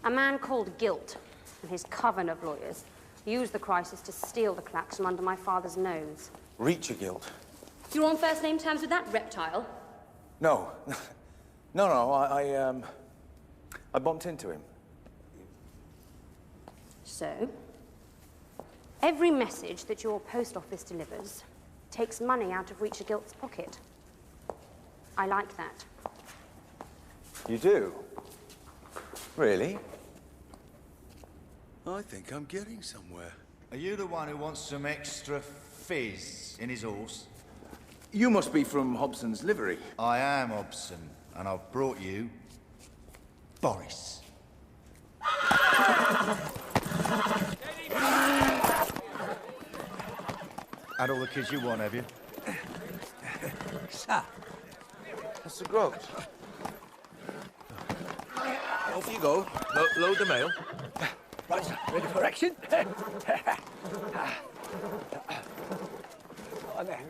A man called Guilt and his coven of lawyers used the crisis to steal the clacks from under my father's nose. Reach your guilt. You're on first name terms with that reptile? No. No, I bumped into him. So, every message that your post office delivers takes money out of Reacher Gilt's pocket. I like that. You do? Really? I think I'm getting somewhere. Are you the one who wants some extra fizz in his horse? You must be from Hobson's livery. I am Hobson, and I've brought you Boris. Had all the kids you want, have you? Sir. That's the grog. Off you go. Load the mail. Right, sir. Ready for action? On there.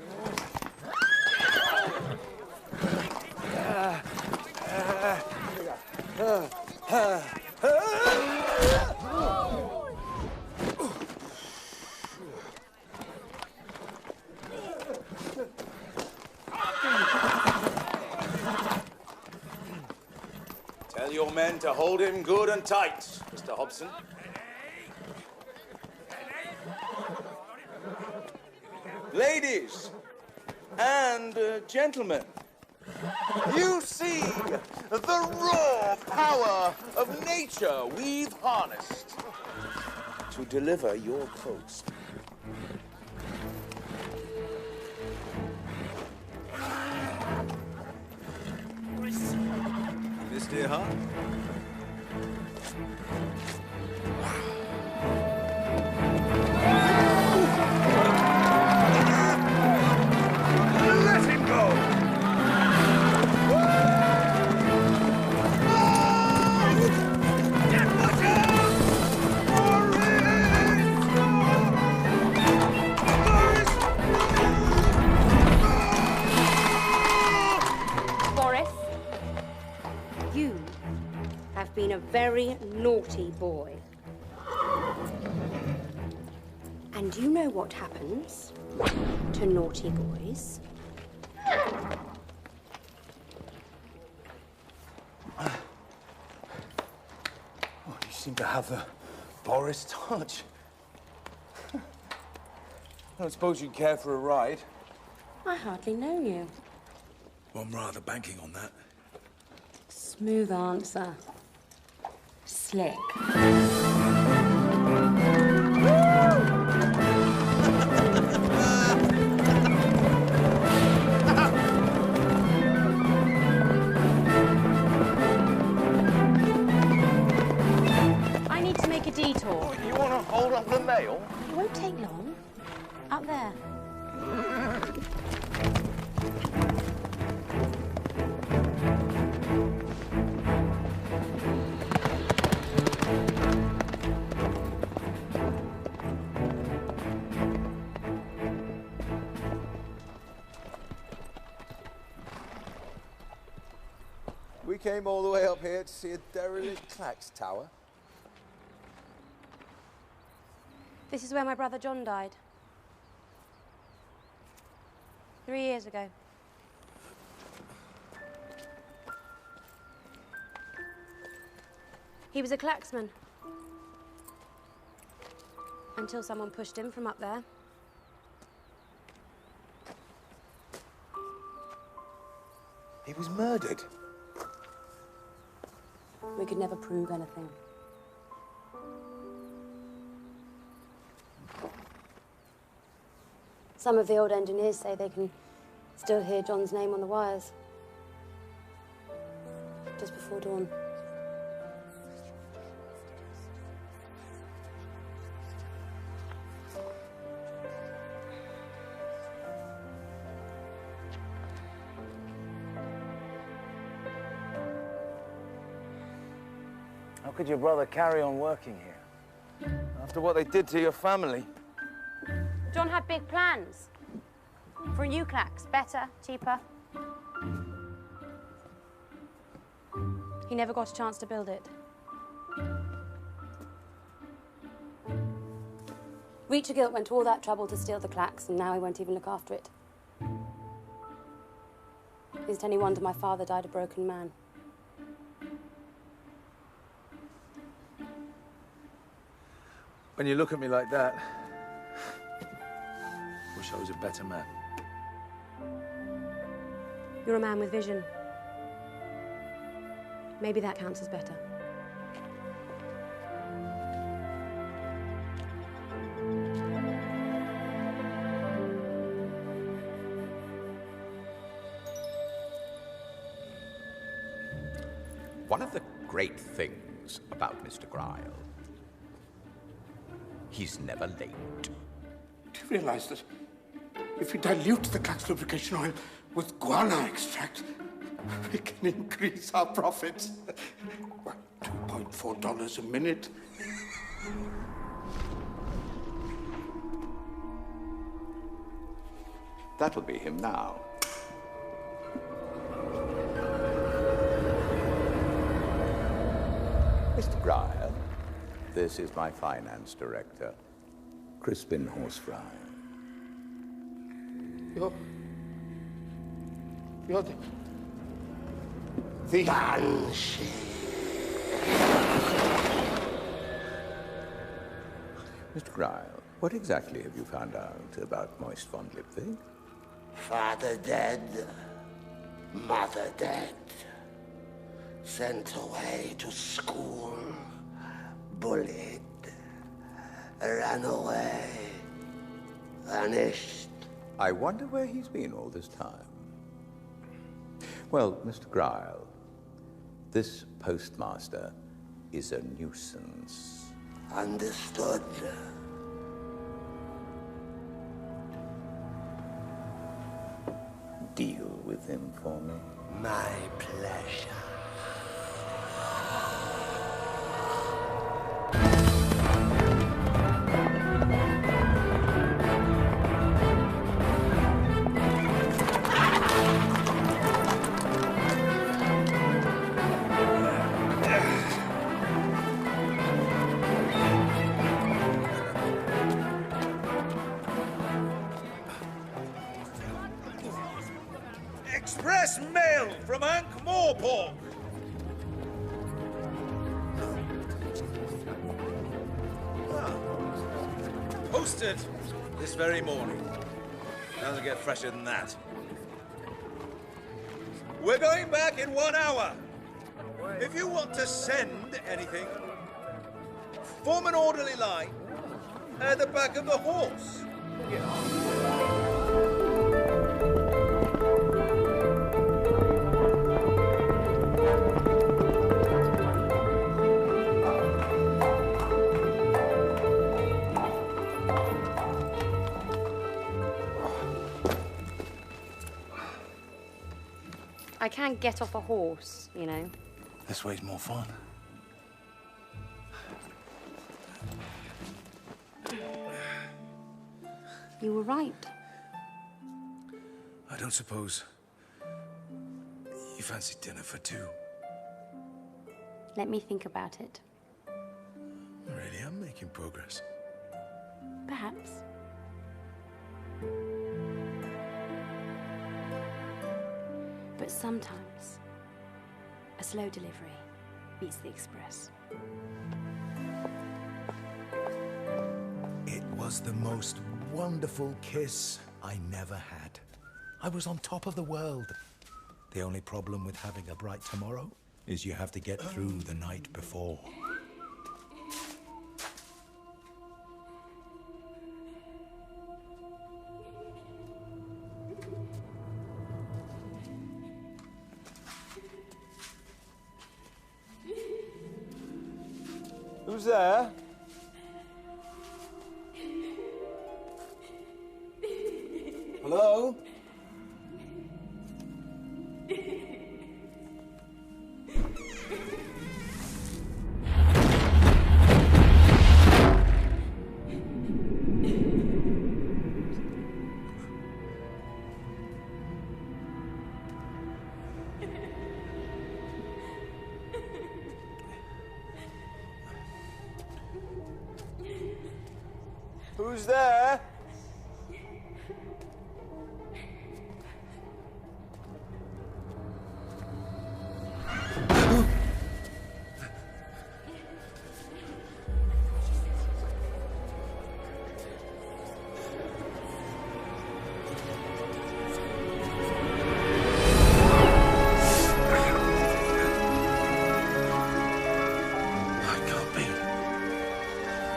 Tell your men to hold him good and tight, Mr. Hobson. Ladies and gentlemen, you see the raw power of nature we've harnessed to deliver your post. This, dear heart? Let him go! Boris, you have been a very naughty boy. And you know what happens to naughty boys? Oh, you seem to have the Boris touch. I don't suppose you'd care for a ride. I hardly know you. Well, I'm rather banking on that. Smooth answer. Slick. rail? It won't take long. Up there. We came all the way up here to see a derelict clacks tower. This is where my brother John died. 3 years ago. He was a clacksman. Until someone pushed him from up there. He was murdered. We could never prove anything. Some of the old engineers say they can still hear John's name on the wires. Just before dawn. How could your brother carry on working here? After what they did to your family? John had big plans. For a new clacks. Better, cheaper. He never got a chance to build it. Reacher went to all that trouble to steal the clacks, and now he won't even look after it. Is it any wonder my father died a broken man? When you look at me like that, wish I was a better man. You're a man with vision. Maybe that counts as better. One of the great things about Mr. Gryle, he's never late. Do you realize that if we dilute the clacks lubrication oil with guano extract, we can increase our profits? Well, $2.4 a minute. That'll be him now. Mr. Gryle, this is my finance director, Crispin Horsefry. You're the Banshee. Mr. Gryle, what exactly have you found out about Moist von Lipwig? Father dead, mother dead. Sent away to school, bullied, ran away, vanished. I wonder where he's been all this time. Well, Mr. Gryle, this postmaster is a nuisance. Understood. Deal with him for me. My pleasure. Express mail from Ankh-Morpork. Posted this very morning. Doesn't get fresher than that. We're going back in 1 hour. If you want to send anything, form an orderly line at the back of the horse. I can get off a horse, you know. This way's more fun. You were right. I don't suppose you fancy dinner for two. Let me think about it. I really am making progress. Perhaps. But sometimes, a slow delivery beats the express. It was the most wonderful kiss I never had. I was on top of the world. The only problem with having a bright tomorrow is you have to get through the night before. Who's there? Hello? Who's there?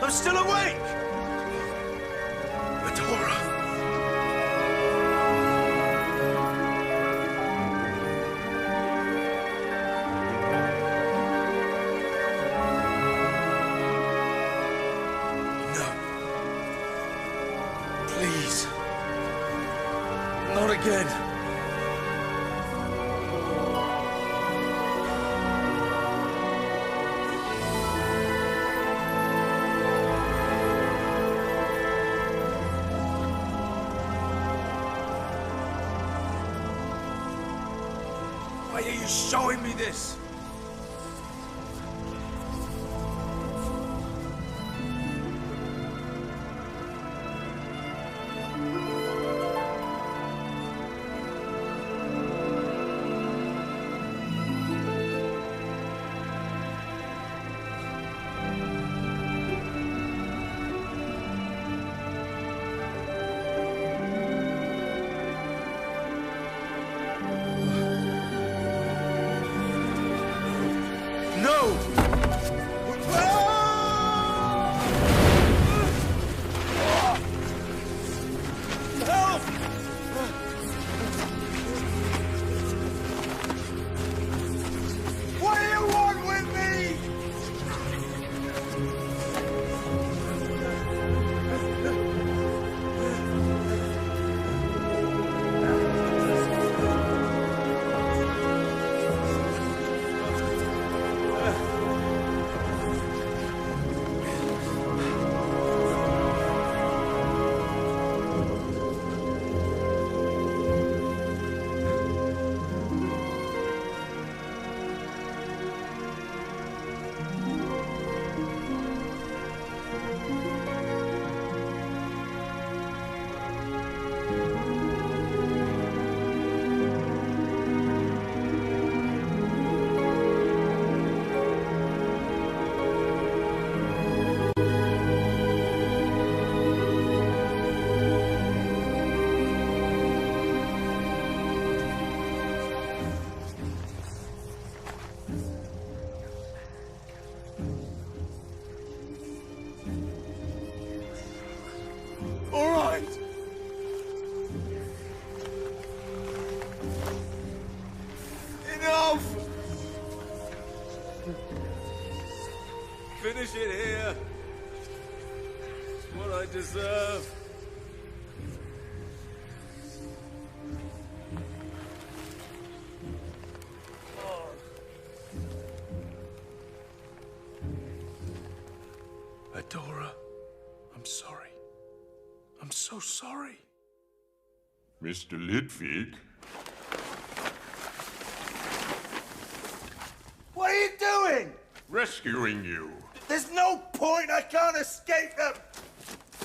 I'm still awake! Medora! No. Please. Not again. Why are you showing me this? Finish it here. It's what I deserve. Adora, I'm sorry. I'm so sorry. Mr. Lidvig? What are you doing? Rescuing you. There's no point. I can't escape them.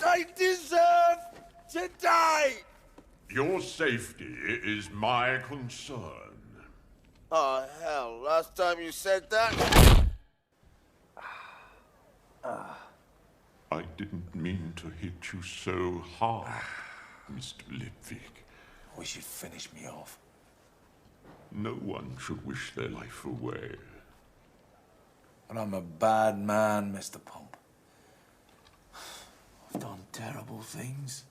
I deserve to die. Your safety is my concern. Oh, hell. Last time you said that... I didn't mean to hit you so hard, Mr. Lidvig. Wish you'd finish me off. No one should wish their life away. But I'm a bad man, Mr. Pump. I've done terrible things.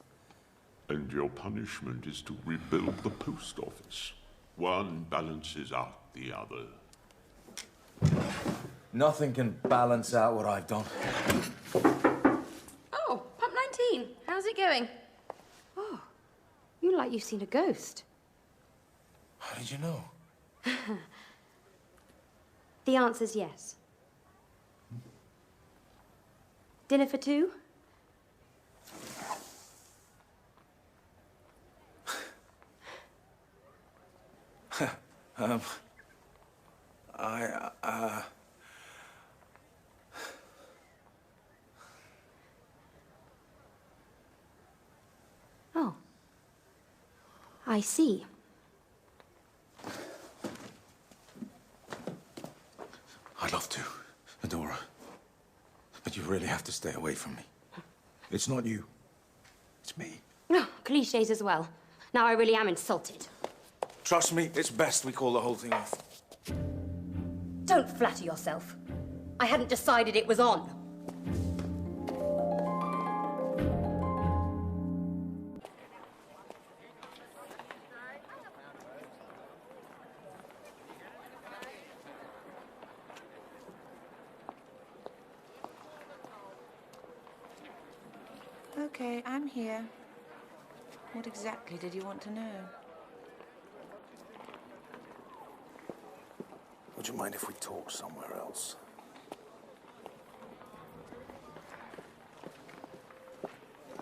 And your punishment is to rebuild the post office. One balances out the other. Nothing can balance out what I've done. Oh, Pump 19. How's it going? Oh, you look like you've seen a ghost. How did you know? The answer's yes. Dinner for two? Oh. I see. I'd love to, Adora. But you really have to stay away from me. It's not you. It's me. Oh, cliches as well. Now I really am insulted. Trust me, it's best we call the whole thing off. Don't flatter yourself. I hadn't decided it was on. Okay, I'm here. What exactly did you want to know? Would you mind if we talk somewhere else?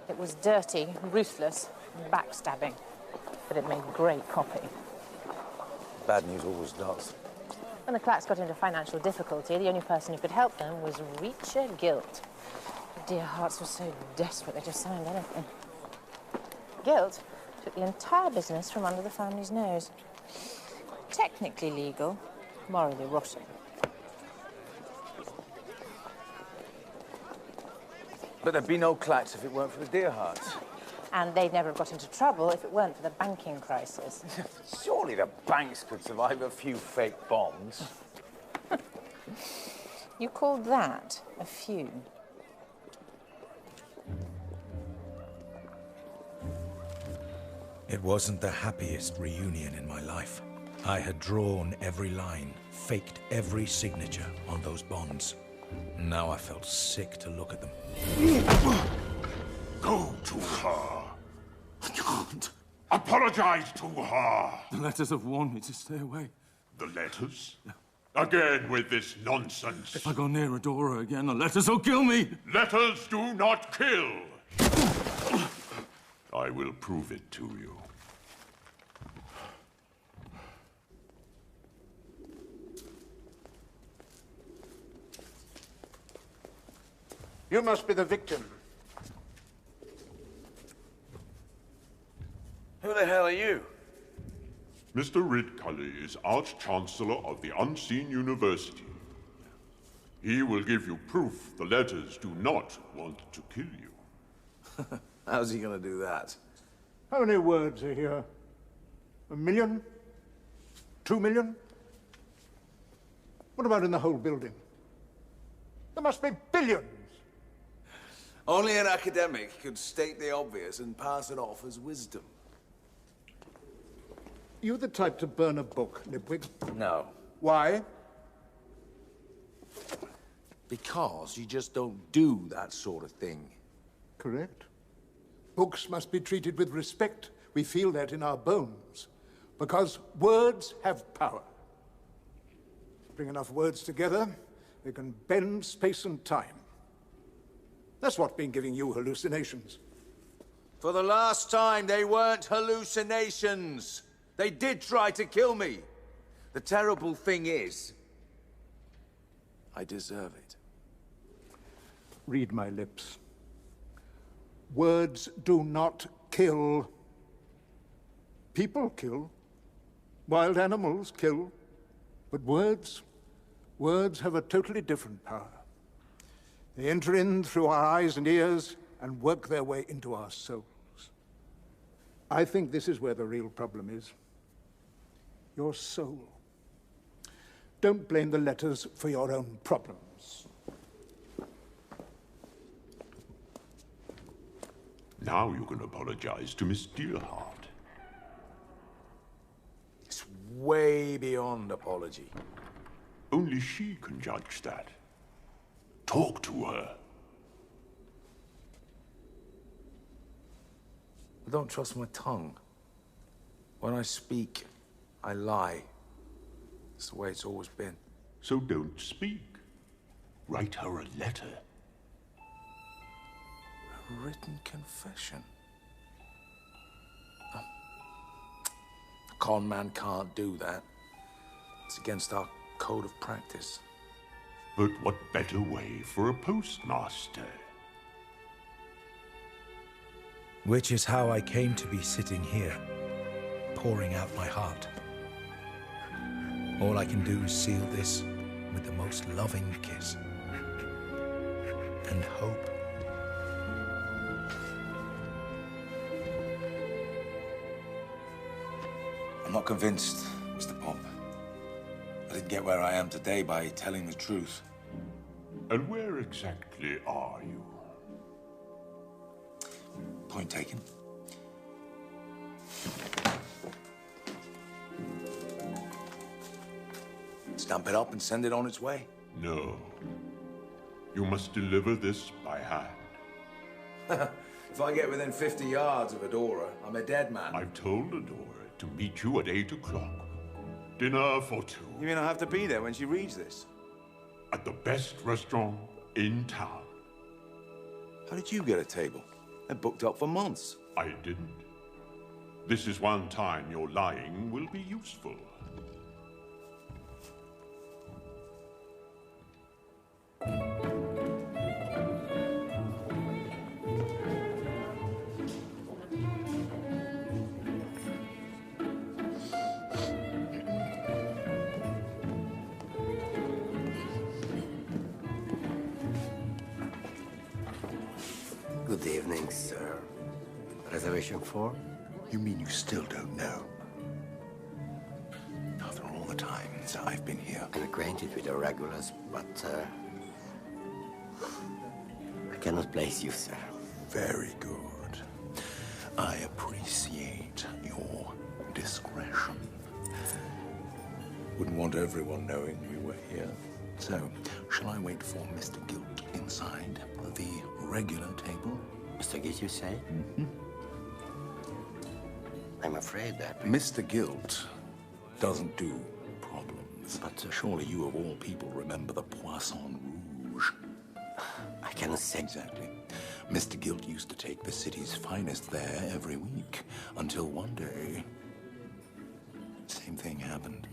It was dirty, ruthless, and backstabbing. But it made great copy. Bad news always does. When the Clacks got into financial difficulty, the only person who could help them was Reacher Guilt. Dear hearts were so desperate they just signed anything. Guilt took the entire business from under the family's nose. Technically legal, morally rotten. But there'd be no Clacks if it weren't for the Deerhearts. And they'd never have got into trouble if it weren't for the banking crisis. Surely the banks could survive a few fake bombs. You called that a few? It wasn't the happiest reunion in my life. I had drawn every line, faked every signature on those bonds. Now I felt sick to look at them. Go to her. I can't. Apologize to her. The letters have warned me to stay away. The letters? Again with this nonsense. If I go near Adora again, the letters will kill me. Letters do not kill. I will prove it to you. You must be the victim. Who the hell are you? Mr. Ridcully is Arch-Chancellor of the Unseen University. He will give you proof the letters do not want to kill you. How's he gonna do that? How many words are here? 1 million? 2 million? What about in the whole building? There must be billions. Only an academic could state the obvious and pass it off as wisdom. You the type to burn a book, Lipwig? No. Why? Because you just don't do that sort of thing. Correct. Books must be treated with respect. We feel that in our bones. Because words have power. Bring enough words together, they can bend space and time. That's what's been giving you hallucinations. For the last time, they weren't hallucinations. They did try to kill me. The terrible thing is, I deserve it. Read my lips. Words do not kill. People kill. Wild animals kill. But words have a totally different power. They enter in through our eyes and ears and work their way into our souls. I think this is where the real problem is. Your soul. Don't blame the letters for your own problems. Now you can apologize to Miss Dearheart. It's way beyond apology. Only she can judge that. Talk to her. I don't trust my tongue. When I speak, I lie. It's the way it's always been. So don't speak. Write her a letter. A written confession. A con man can't do that. It's against our code of practice. But what better way for a postmaster? Which is how I came to be sitting here, pouring out my heart. All I can do is seal this with the most loving kiss. And hope. I'm not convinced, Mr. Pomp. I didn't get where I am today by telling the truth. And where exactly are you? Point taken. Stamp it up and send it on its way. No. You must deliver this by hand. If I get within 50 yards of Adora, I'm a dead man. I've told Adora to meet you at 8 o'clock. Dinner for 2. You mean I have to be there when she reads this? At the best restaurant in town. How did you get a table? They're booked up for months. I didn't. This is one time your lying will be useful. Good evening, sir. Reservation for? You mean you still don't know? After all the times I've been here. I'm acquainted with the regulars, but I cannot place you, sir. Very good. I appreciate your discretion. Wouldn't want everyone knowing we were here. So, shall I wait for Mr. Gilt inside the regular table? Mr. Gilt, you say? Mm-hmm. I'm afraid that... Mr. Gilt doesn't do problems. But surely you of all people remember the Poisson Rouge. I cannot say. Exactly. Mr. Gilt used to take the city's finest there every week, until one day, same thing happened.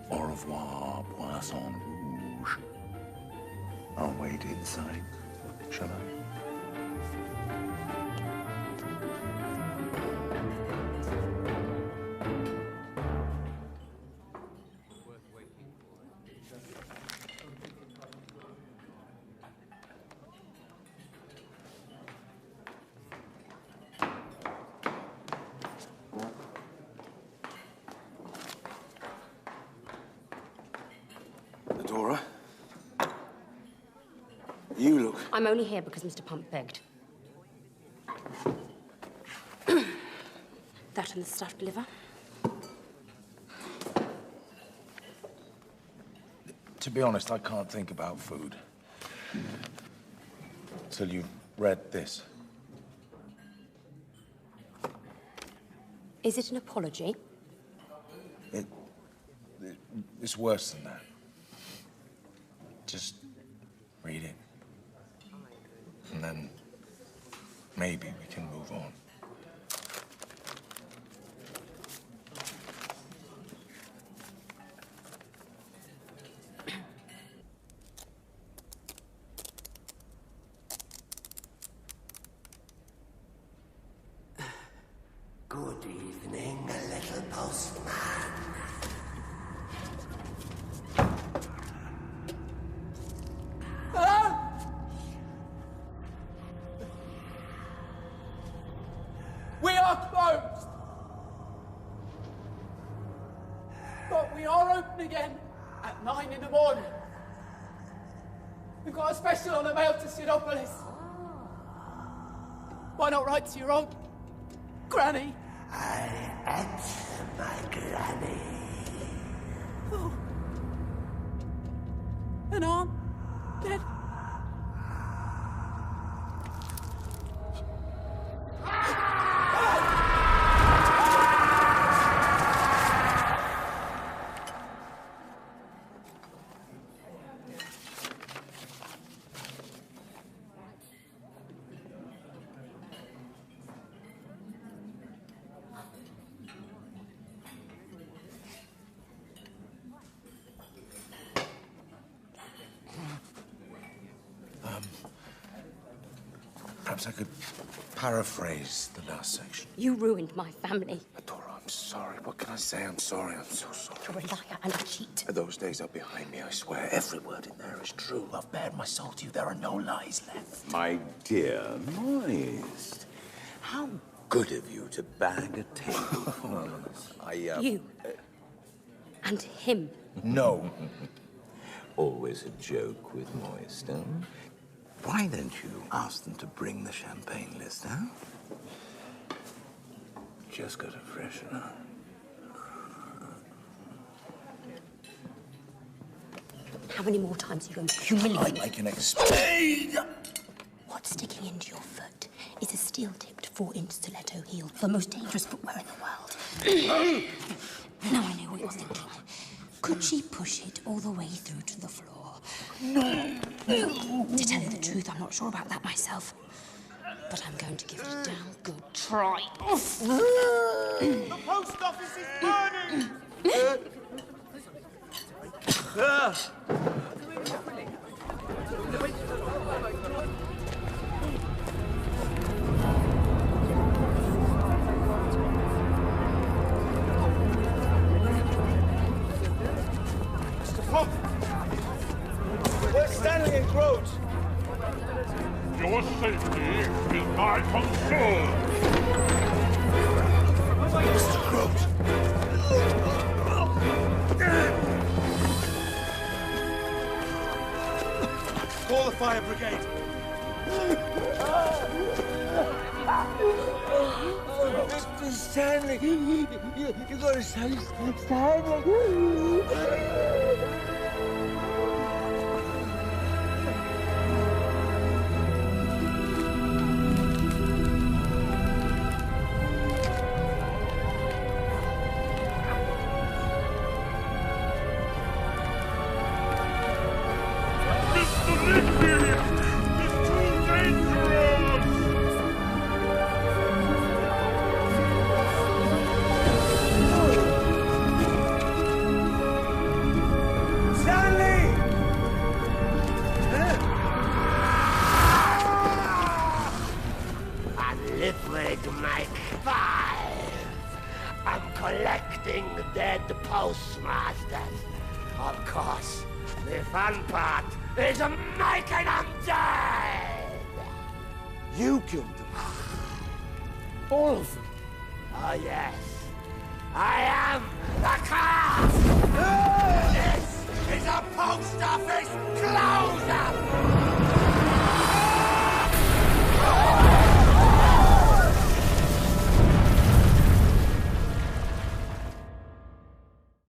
Au revoir, Poisson Rouge. I'll wait inside, shall I? Adora? You look... I'm only here because Mr. Pump begged. That and the stuffed liver. To be honest, I can't think about food. Till you've read this. Is it an apology? It's worse than that. Just read it. And then maybe we can move on. Good evening, little postman. We are closed. But we are open again at 9 in the morning. We've got a special on the mail to Sidopolis. Why not write to your old granny? I am my granny. Oh. An arm dead. Perhaps I could paraphrase the last section. You ruined my family. Adora, I'm sorry. What can I say? I'm sorry. I'm so sorry. You're a liar and a cheat. Those days are behind me, I swear. Every word in there is true. I've bared my soul to you. There are no lies left. My dear Moist, how good of you to bag a table for us. You. And him. No. Always a joke with Moist, huh? Why don't you ask them to bring the champagne list, huh? Just got to freshen up. How many more times are you going to humiliate me? I can explain. What's sticking into your foot is a steel-tipped 4-inch stiletto heel, the most dangerous footwear in the world. Now I know what you're thinking. Could she push it all the way through to the floor? No. To tell you the truth, I'm not sure about that myself. But I'm going to give it a damn good try. The post office is burning! Mr. Pump! Where's Stanley and Groves? Your safety is my concern. Mr. Groves. Call the fire brigade. Mr. Stanley, you gotta say Stanley. Collecting dead postmasters. Of course, the fun part is making them dead. You killed them. All of them. Oh, yes. I am the cast! This is a post office close-up!